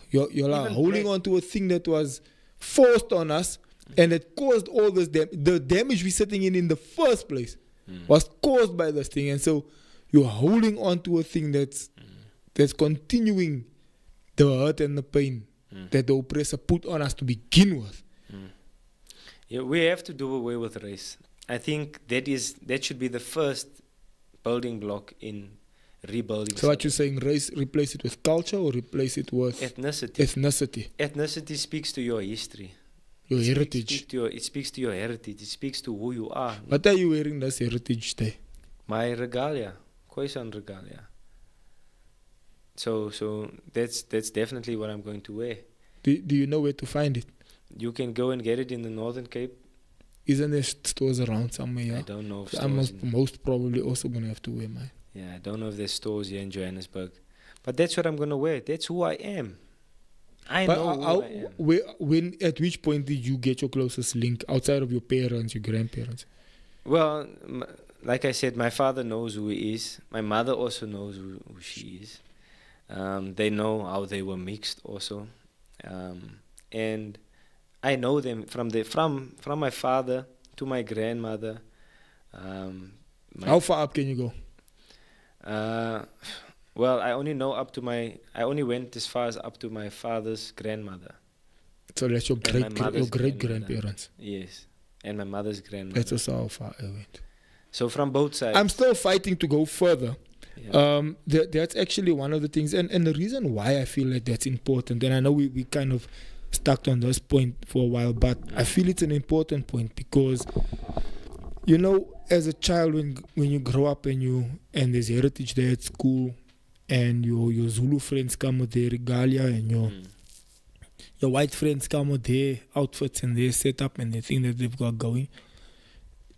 You're holding on to a thing that was forced on us and it caused all this the damage we're sitting in the first place was caused by this thing. And so you're holding on to a thing that's continuing the hurt and the pain that the oppressor put on us to begin with. Yeah, we have to do away with race. I think that should be the first building block in rebuilding. So what you're saying, race, replace it with culture or replace it with ethnicity? Ethnicity speaks to your history. Your heritage. It speaks to your heritage. It speaks to who you are. What are you wearing this heritage day? My regalia, Khoisan regalia. So that's definitely what I'm going to wear. Do you know where to find it? You can go and get it in the Northern Cape. Isn't there stores around somewhere? Yeah? I don't know. So I'm most probably also going to have to wear mine. Yeah, I don't know if there's stores here in Johannesburg. But that's what I'm going to wear. That's who I am. I know who I am. At which point did you get your closest link outside of your parents, your grandparents? Well, like I said, my father knows who he is. My mother also knows who she is. They know how they were mixed also. And I know them from my father to my grandmother. How far up can you go? Well, I only went as far as up to my father's grandmother. So that's your great grandparents. Yes, and my mother's grandmother. That's also how far I went. So from both sides. I'm still fighting to go further. Yeah. That's actually one of the things, and the reason why I feel like that's important, and I know we kind of stuck on this point for a while, but I feel it's an important point because, as a child, when you grow up and there's heritage there at school, and your Zulu friends come with their regalia, and your white friends come with their outfits and their setup and the thing that they've got going,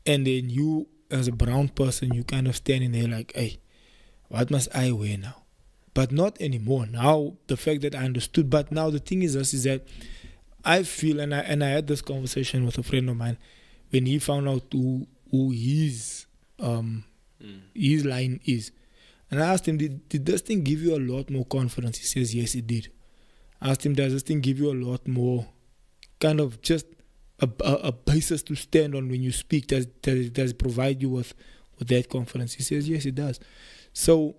and then you, as a brown person, you kind of standing there like, hey, what must I wear now? But not anymore. Now, the fact that I understood, but now the thing is this, is that I feel, and I had this conversation with a friend of mine when he found out who his line is. And I asked him, did this thing give you a lot more confidence? He says, yes, it did. I asked him, does this thing give you a lot more kind of just a basis to stand on when you speak? Does it provide you with that confidence? He says, yes, it does. So,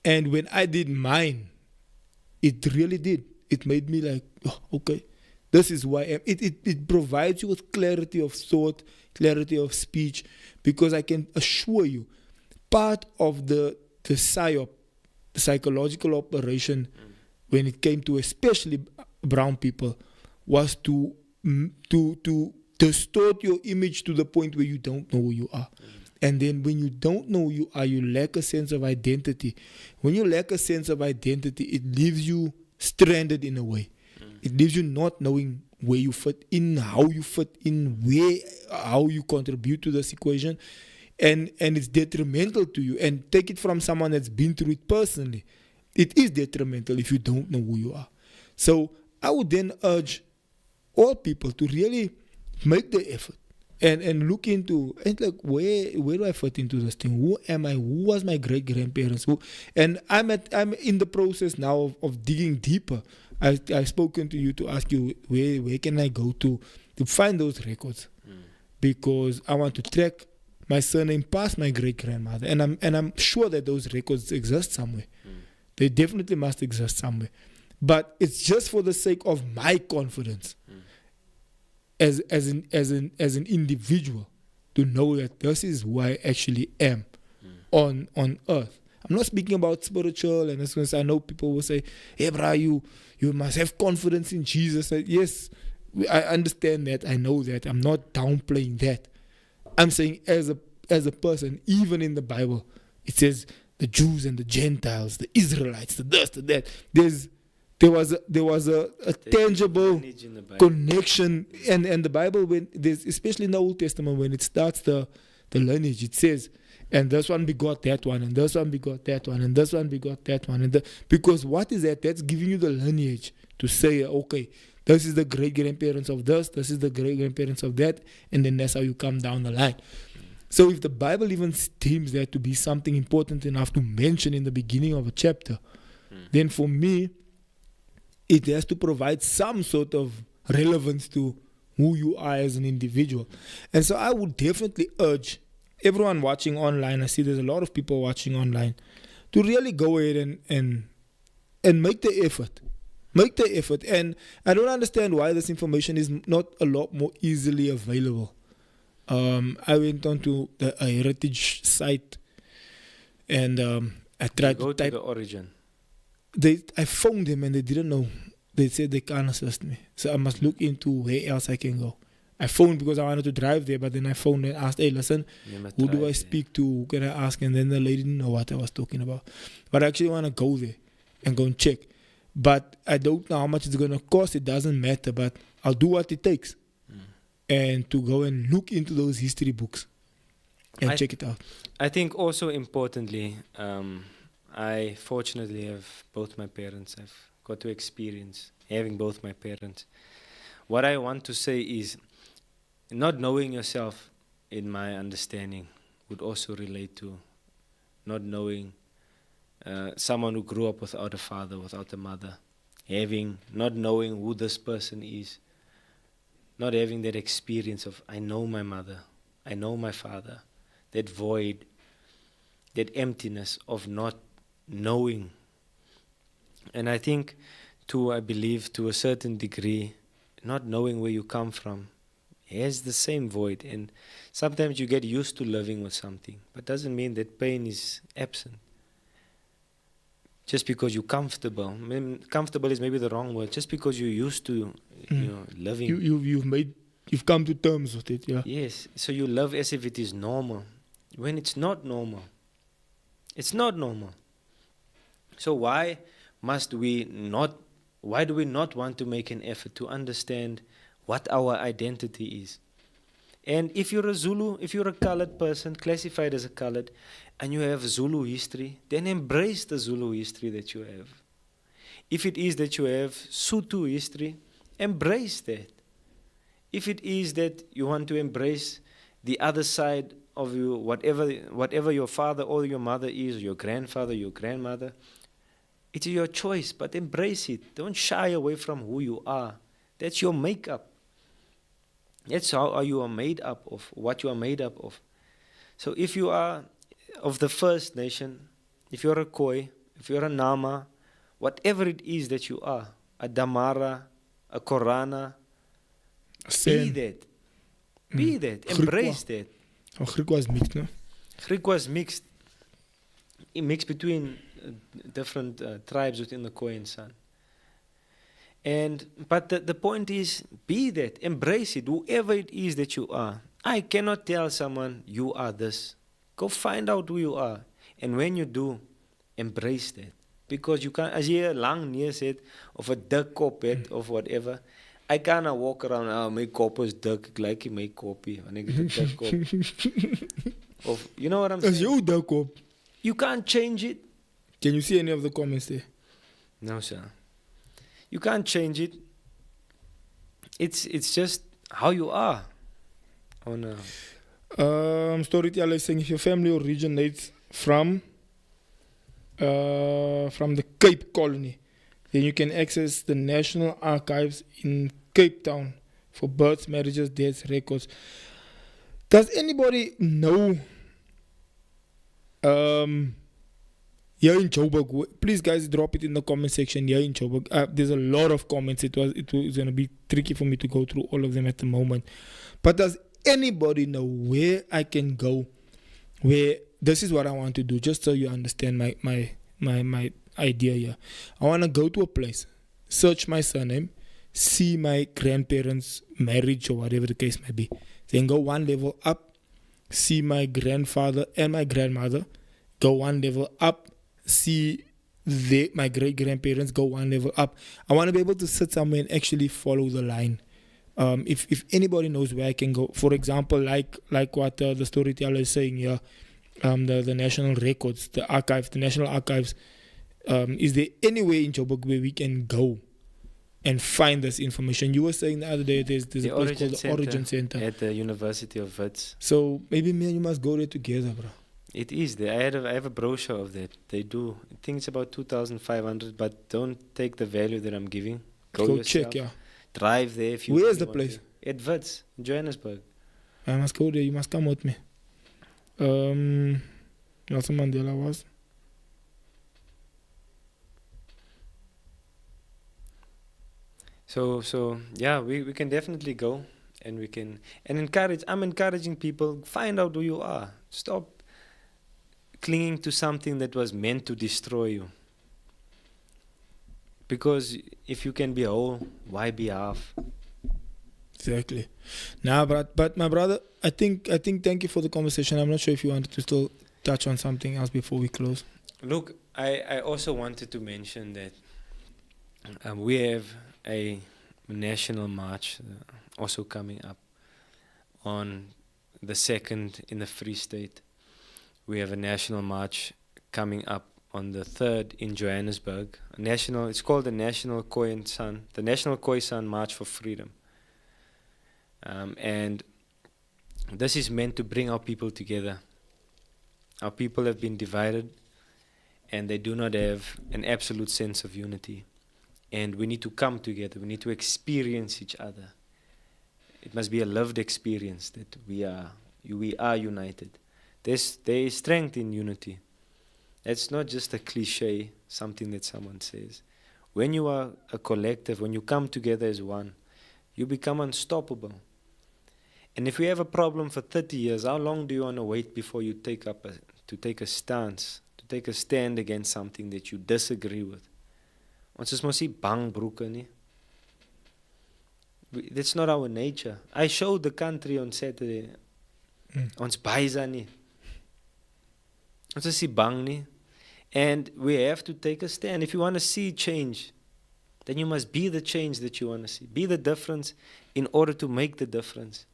and when I did mine, it really did. It made me like, oh, okay, this is why it provides you with clarity of thought, clarity of speech, because I can assure you, part of the psyop, the psychological operation, when it came to especially brown people, was to distort your image to the point where you don't know who you are. And then when you don't know who you are, you lack a sense of identity. When you lack a sense of identity, it leaves you stranded in a way. It leaves you not knowing where you fit in, how you fit in, how you contribute to this equation. And it's detrimental to you. And take it from someone that's been through it personally. It is detrimental if you don't know who you are. So I would then urge all people to really make the effort and look into, and like, where do I fit into this thing? Who am I? Who was my great grandparents? And I'm in the process now of digging deeper. I've spoken to you to ask you where can I go to find those records, because I want to track my surname past my great grandmother, and I'm sure that those records exist somewhere. They definitely must exist somewhere, but it's just for the sake of my confidence as an individual to know that this is who I actually am on earth. I'm not speaking about spiritual, and as I know people will say, hey brah, you must have confidence in Jesus. Yes, I understand that, I know that, I'm not downplaying that. I'm saying as a person, even in the Bible, it says the Jews and the Gentiles, the Israelites, the this, the that. There was a tangible connection, and the Bible, when there's, especially in the Old Testament, when it starts the lineage, it says, and this one begot that one, and this one begot that one, and this one begot that one, because what is that? That's giving you the lineage to say, okay, this is the great grandparents of this is the great grandparents of that, and then that's how you come down the line. So if the Bible even deems that to be something important enough to mention in the beginning of a chapter, then for me, it has to provide some sort of relevance to who you are as an individual. And so I would definitely urge everyone watching online, I see there's a lot of people watching online, to really go ahead and make the effort. Make the effort. And I don't understand why this information is not a lot more easily available. I went on to the heritage site, and I tried to type the origin. I phoned them and they didn't know. They said they can't assist me. So I must look into where else I can go. I phoned because I wanted to drive there, but then I phoned and asked, hey, listen, who do I speak to? Who can I ask? And then the lady didn't know what I was talking about. But I actually want to go there and go and check. But I don't know how much it's going to cost. It doesn't matter, but I'll do what it takes. And to go and look into those history books and check it out. I think also importantly, I fortunately have both my parents. I've got to experience having both my parents. What I want to say is, not knowing yourself, in my understanding, would also relate to not knowing someone who grew up without a father, without a mother, not knowing who this person is, not having that experience of, I know my mother, I know my father, that void, that emptiness of not knowing. And I think, I believe to a certain degree, not knowing where you come from has the same void. And sometimes you get used to living with something, but doesn't mean that pain is absent. Just because you're comfortable. I mean, comfortable is maybe the wrong word. Just because you're used to living. You've come to terms with it, yeah. Yes. So you live as if it is normal, when it's not normal. It's not normal. So why do we not want to make an effort to understand what our identity is? And if you're a Zulu, if you're a colored person, classified as a colored, and you have Zulu history, then embrace the Zulu history that you have. If it is that you have Sotho history, embrace that. If it is that you want to embrace the other side of you, whatever your father or your mother is, your grandfather, your grandmother, it is your choice, but embrace it. Don't shy away from who you are. That's your makeup. That's how you are made up of, what you are made up of. So if you are of the First Nation, if you're a Khoi, if you're a Nama, whatever it is that you are, a Damara, a Korana, be that. Be that. Embrace that. Oh, Griek was mixed, no? Griek was mixed. Mixed between different tribes within the Khoisan. But the point is, be that, embrace it, whoever it is that you are. I cannot tell someone, you are this. Go find out who you are. And when you do, embrace that. Because you can't, as jy 'n lang neus het, of 'n dik kop het, of whatever, I cannot walk around, my kop is dik, ek like my kopie, wanneer ek 'n dik kop. Of, you know what I'm saying? As jou dik kop. You can't change it. Can you see any of the comments there? No, sir. You can't change it. It's just how you are. Oh no. Storyteller is saying if your family originates from the Cape Colony, then you can access the National Archives in Cape Town for births, marriages, deaths, records. Does anybody know here in Joburg? Please, guys, drop it in the comment section. Here in Joburg, there's a lot of comments. It was going to be tricky for me to go through all of them at the moment. But does anybody know where I can go? Where this is what I want to do, just so you understand my idea here. I want to go to a place, search my surname, see my grandparents' marriage or whatever the case may be. Then go one level up, see my grandfather and my grandmother. Go one level up, see my great-grandparents. Go one level up. I want to be able to sit somewhere and actually follow the line. If anybody knows where I can go, for example, like what the storyteller is saying here, the national records, the archives, the national archives, is there anywhere in Joburg where we can go and find this information? You were saying the other day there's a place called the Origin Center at the University of Wits. So maybe me and you must go there together, bro. It is there. I have a brochure of that. They do. I think it's about 2,500, but don't take the value that I'm giving. Go yourself. Check, yeah. Drive there if you. Where's the place? At Wits, in Johannesburg. I must go there. You must come with me. Nelson Mandela was. So yeah, we can definitely go, and we can encourage. I'm encouraging people, find out who you are. Stop clinging to something that was meant to destroy you. Because if you can be whole, why be half? Exactly. Nah, but my brother, I think thank you for the conversation. I'm not sure if you wanted to still touch on something else before we close. Look, I also wanted to mention that we have a national march also coming up on the 2nd in the Free State. We have a national march coming up on the 3rd in Johannesburg. It's called the National Khoisan March for Freedom. And this is meant to bring our people together. Our people have been divided, and they do not have an absolute sense of unity. And we need to come together. We need to experience each other. It must be a lived experience that we are united. There is strength in unity. It's not just a cliche, something that someone says. When you are a collective, when you come together as one, you become unstoppable. And if we have a problem for 30 years, how long do you want to wait before you take a stand against something that you disagree with? Ons is mos nie bang broeke nie. That's not our nature. I showed the country on Saturday. Ons baisa nie. Ons is nie bang nie. And we have to take a stand. If you want to see change, then you must be the change that you want to see. Be the difference in order to make the difference.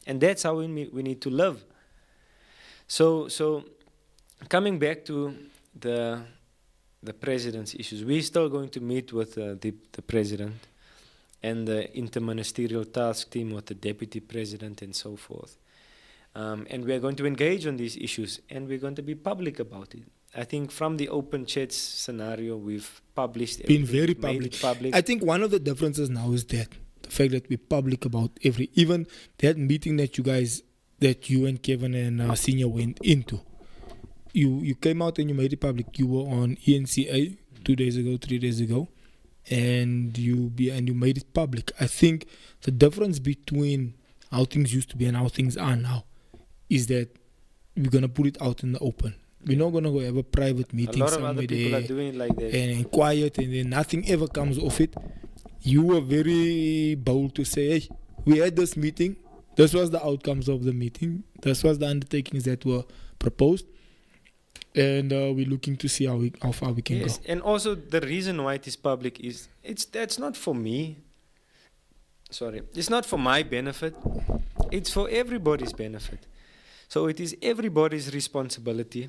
And that's how we need to live. So coming back to the president's issues, we're still going to meet with the president and the interministerial task team with the deputy president and so forth. And we are going to engage on these issues, and we're going to be public about it. I think from the open chats scenario, we've published Been everything, very made it public. I think one of the differences now is that the fact that we're public about even that meeting that you and Kevin and Senior went into. You came out and you made it public. You were on ENCA 2 days ago, 3 days ago, and you made it public. I think the difference between how things used to be and how things are now is that we're gonna put it out in the open. We're not gonna go have a private meeting A lot of somewhere other people there are doing it like that. and quiet, and then nothing ever comes of it. You were very bold to say, hey, we had this meeting. This was the outcomes of the meeting. This was the undertakings that were proposed. And we're looking to see how far we can go. And also the reason why it is public is that's not for me. Sorry, it's not for my benefit. It's for everybody's benefit. So it is everybody's responsibility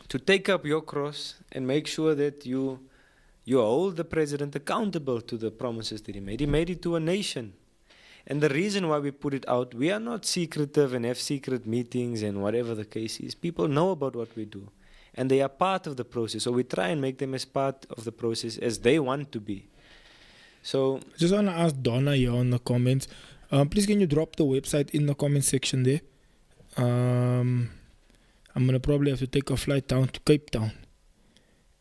to take up your cross and make sure that you hold the president accountable to the promises that he made. He made it to a nation. And the reason why we put it out, we are not secretive and have secret meetings and whatever the case is. People know about what we do. And they are part of the process. So we try and make them as part of the process as they want to be. So I just want to ask Donna here on the comments. Please can you drop the website in the comment section there? I'm going to probably have to take a flight down to Cape Town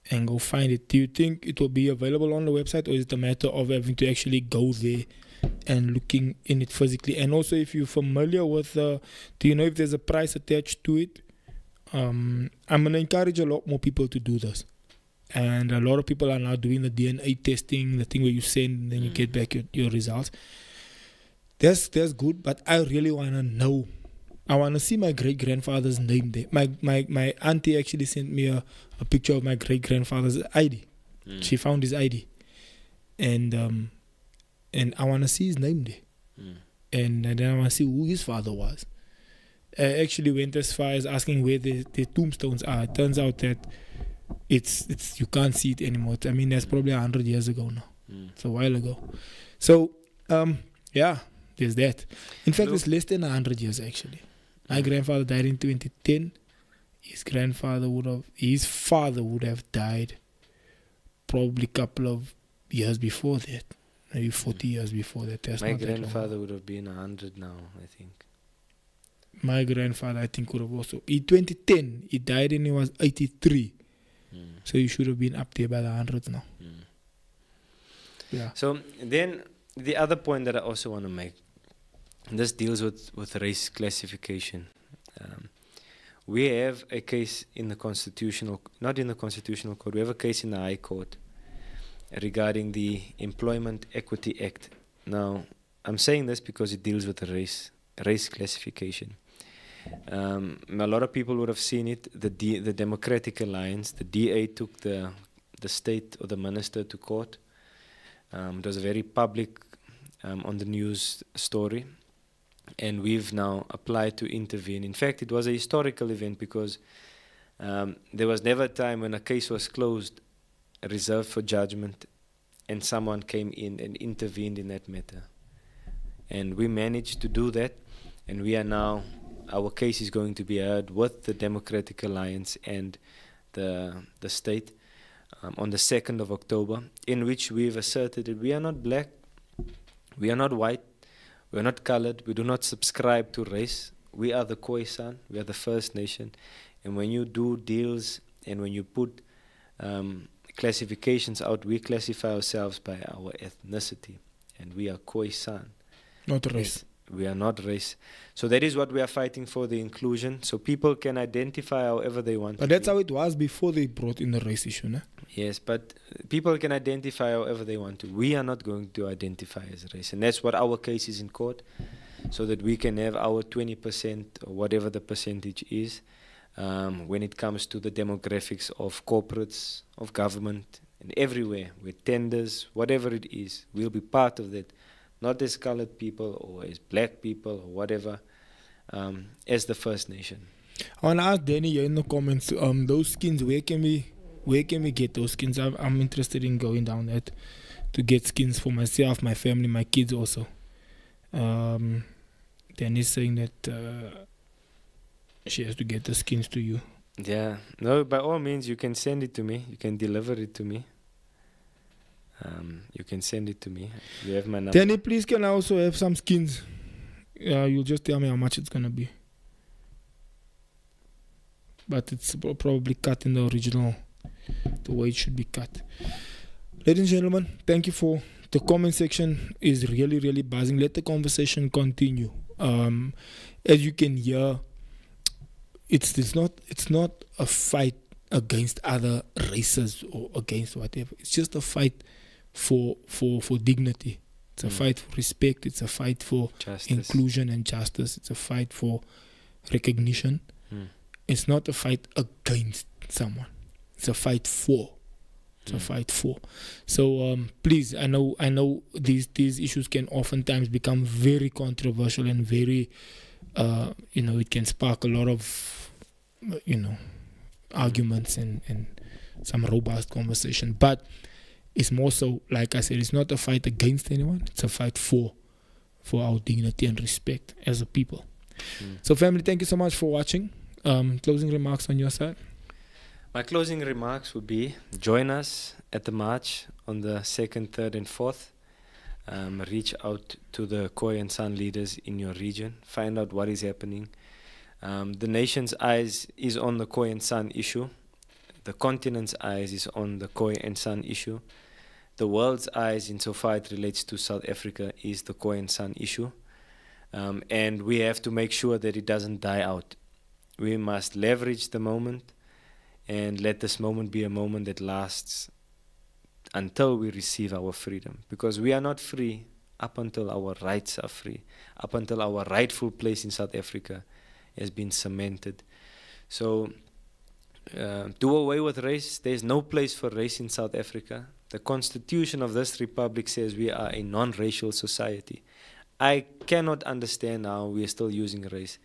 and go find it. Do you think it will be available on the website, or is it a matter of having to actually go there and looking in it physically? And also, if you're familiar with, do you know if there's a price attached to it? I'm going to encourage a lot more people to do this. And a lot of people are now doing the DNA testing, the thing where you send and then you get back your results. That's good, but I really want to know. I want to see my great-grandfather's name there. My auntie actually sent me a picture of my great-grandfather's ID. She found his ID. And I want to see his name there. And then I want to see who his father was. I actually went as far as asking where the tombstones are. It turns out that it's you can't see it anymore. I mean, that's probably 100 years ago now. It's a while ago. So, yeah, there's that. In fact, it's less than 100 years actually. My grandfather died in 2010. His father would have died probably a couple of years before that. Maybe 40 years before that. That's my not grandfather would have been 100 now, I think. My grandfather, I think, would have also. In 2010, he died and he was 83. So you should have been up there by the hundreds now. Yeah. So then the other point that I also want to make, and this deals with race classification. We have a case in the constitutional, not in the constitutional court, we have a case in the High Court regarding the Employment Equity Act. Now, I'm saying this because it deals with the race classification. A lot of people would have seen it. The Democratic Alliance, the DA took the state or the minister to court. It was a very public on the news story, and we've now applied to intervene. In fact, it was a historical event because there was never a time when a case was closed, reserved for judgment, and someone came in and intervened in that matter. And we managed to do that, and we are now, our case is going to be heard with the Democratic Alliance and the state on the 2nd of October, in which we've asserted that we are not black, we are not white, we are not colored, we do not subscribe to race. We are the Khoisan, we are the First Nation. And when you do deals and when you put classifications out, we classify ourselves by our ethnicity. And we are Khoisan. Not race. We are not race. So that is what we are fighting for, the inclusion. So people can identify however they want. But that's how it was before they brought in the race issue, no? Yes, but people can identify however they want to. We are not going to identify as race. And that's what our case is in court, so that we can have our 20% or whatever the percentage is when it comes to the demographics of corporates, of government, and everywhere, with tenders, whatever it is. We'll be part of that. not as colored people or as black people or whatever, as the First Nation. I want to ask Danny here in the comments, those skins, where can we get those skins? I'm interested in going down that to get skins for myself, my family, my kids also. Danny's saying that she has to get the skins to you. Yeah, no, by all means, you can send it to me. You can deliver it to me. You can send it to me. You have my number. Danny, please can I also have some skins? You'll just tell me how much it's going to be. But it's probably cut in the original, the way it should be cut. Ladies and gentlemen, thank you for the comment section is really, really buzzing. Let the conversation continue. As you can hear, it's not a fight against other races or against whatever. It's just a fight for dignity. It's a fight for respect. It's a fight for Justice. inclusion and justice. It's a fight for recognition. It's not a fight against someone. It's a fight for. It's a fight for. So please, I know these issues can oftentimes become very controversial and very, it can spark a lot of, arguments and some robust conversation. But it's more so, like I said, it's not a fight against anyone. It's a fight for our dignity and respect as a people. So family, thank you so much for watching. Closing remarks on your side? My closing remarks would be, join us at the march on the 2nd, 3rd and 4th. Reach out to the Khoisan leaders in your region. Find out what is happening. The nation's eyes is on the Khoisan issue. The continent's eyes is on the Khoisan issue. The world's eyes, insofar it relates to South Africa, is the Khoisan issue. And we have to make sure that it doesn't die out. We must leverage the moment and let this moment be a moment that lasts until we receive our freedom. Because we are not free up until our rights are free, up until our rightful place in South Africa has been cemented. So do away with race. There's no place for race in South Africa. The constitution of this republic says we are a non-racial society. I cannot understand how we are still using race.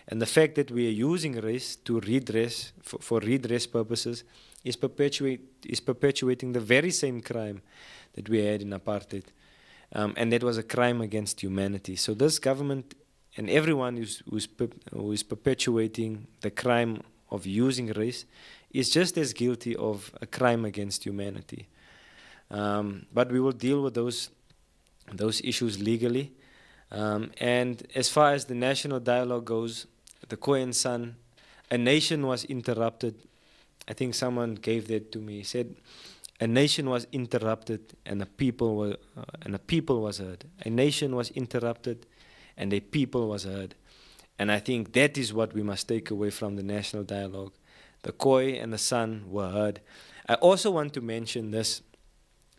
And the fact that we are using race to redress, for redress purposes, is perpetuating the very same crime that we had in apartheid. And that was a crime against humanity. So this government and everyone who is perpetuating the crime of using race is just as guilty of a crime against humanity. But we will deal with those issues legally. And as far as the national dialogue goes, the Khoisan, a nation was interrupted. I think someone gave that to me. He said, a nation was interrupted and a people was heard. A nation was interrupted and a people was heard. And I think that is what we must take away from the national dialogue. The Khoi and the San were heard. I also want to mention this.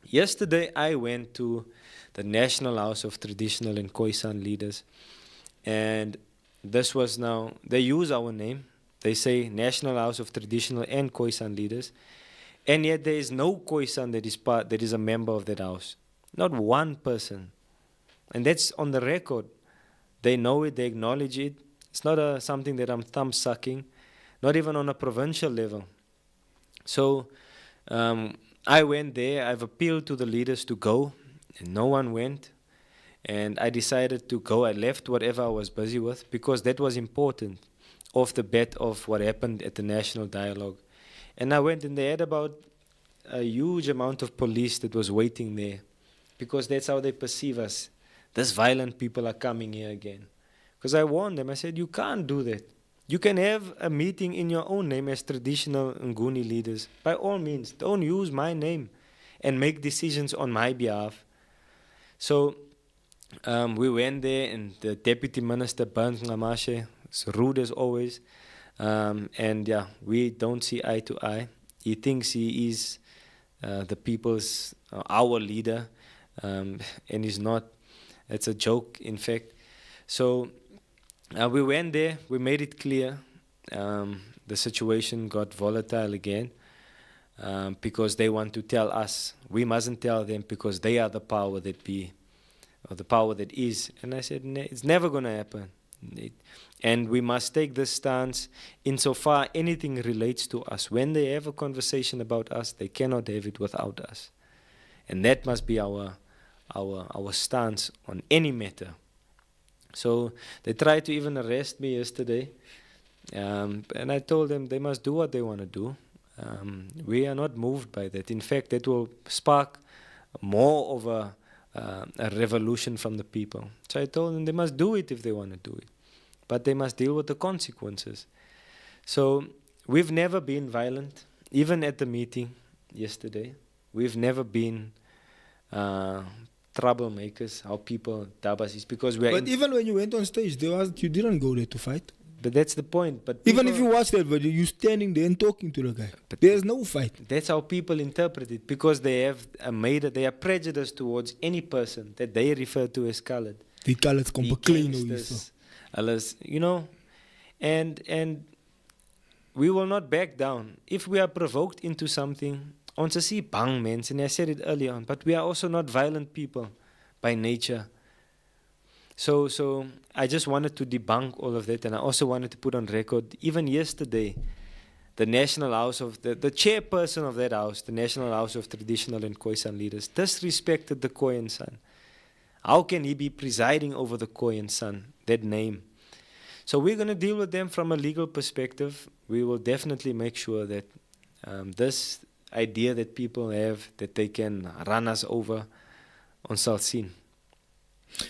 Yesterday I went to the National House of Traditional and Khoisan Leaders, and this was now, they use our name. They say National House of Traditional and Khoisan Leaders, and yet there is no Khoisan that is a member of that house. Not one person. And that's on the record. They know it, they acknowledge it. It's not something that I'm thumb sucking, not even on a provincial level. So I went there. I've appealed to the leaders to go, and no one went. And I decided to go. I left whatever I was busy with because that was important off the bat of what happened at the National Dialogue. And I went, and they had about a huge amount of police that was waiting there because that's how they perceive us. These violent people are coming here again. Because I warned them. I said, you can't do that. You can have a meeting in your own name as traditional Nguni leaders. By all means, don't use my name and make decisions on my behalf. So we went there, and the Deputy Minister, Bernd Ngamashe, is rude as always. And yeah, we don't see eye to eye. He thinks he is the people's, our leader, and he's not. It's a joke, in fact. So we went there. We made it clear. The situation got volatile again because they want to tell us. We mustn't tell them because they are the power that be. or the power that is. And I said, it's never going to happen. And we must take this stance insofar anything relates to us. When they have a conversation about us, they cannot have it without us. And that must be our stance on any matter. So they tried to even arrest me yesterday. And I told them they must do what they want to do. We are not moved by that. In fact, that will spark more of a revolution from the people. So I told them they must do it if they want to do it. But they must deal with the consequences. So we've never been violent, even at the meeting yesterday. We've never been troublemakers, how people dub us. It's because we're... But even when you went on stage, you didn't go there to fight. But that's the point. But even if you watch that video, you're standing there and talking to the guy. But there's no fight. That's how people interpret it, because they have they are prejudiced towards any person that they refer to as colored. Die colored kom beklein nou hierso. You know, and we will not back down. If we are provoked into something, ons is nie bang mense, and I said it earlier on, but we are also not violent people by nature. So I just wanted to debunk all of that, and I also wanted to put on record, even yesterday, the National House of the chairperson of that house, the National House of Traditional and Khoisan Leaders, disrespected the Khoisan. How can he be presiding over the Khoisan, that name? So we're going to deal with them from a legal perspective. We will definitely make sure that this idea that people have, that they can run us over, ons sal sien.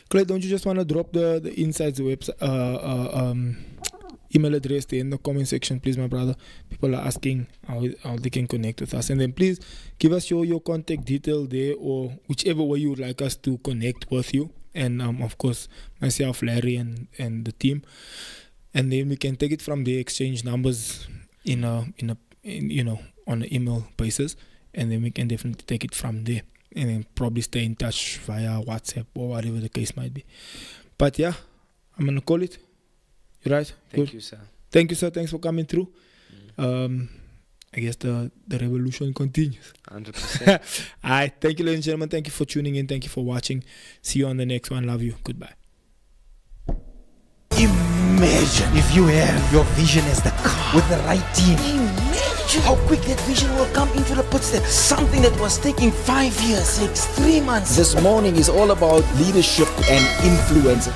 Clay, don't you just want to drop the Insights website, email address there in the comment section, please, my brother? People are asking how they can connect with us. And then please give us your contact detail there, or whichever way you would like us to connect with you. And of course, myself, Larry, and the team. And then we can take it from there, exchange numbers in on an email basis. And then we can definitely take it from there. And then probably stay in touch via WhatsApp or whatever the case might be. But yeah, I'm going to call it. You right? Thank you, sir. Thank you, sir. Thanks for coming through. I guess the revolution continues. 100%. All right. Thank you, ladies and gentlemen. Thank you for tuning in. Thank you for watching. See you on the next one. Love you. Goodbye. Imagine if you have your vision as the car with the right team. Imagine how quick that vision will come into the footsteps. Something that was taking 5 years, 3 months. This morning is all about leadership and influence.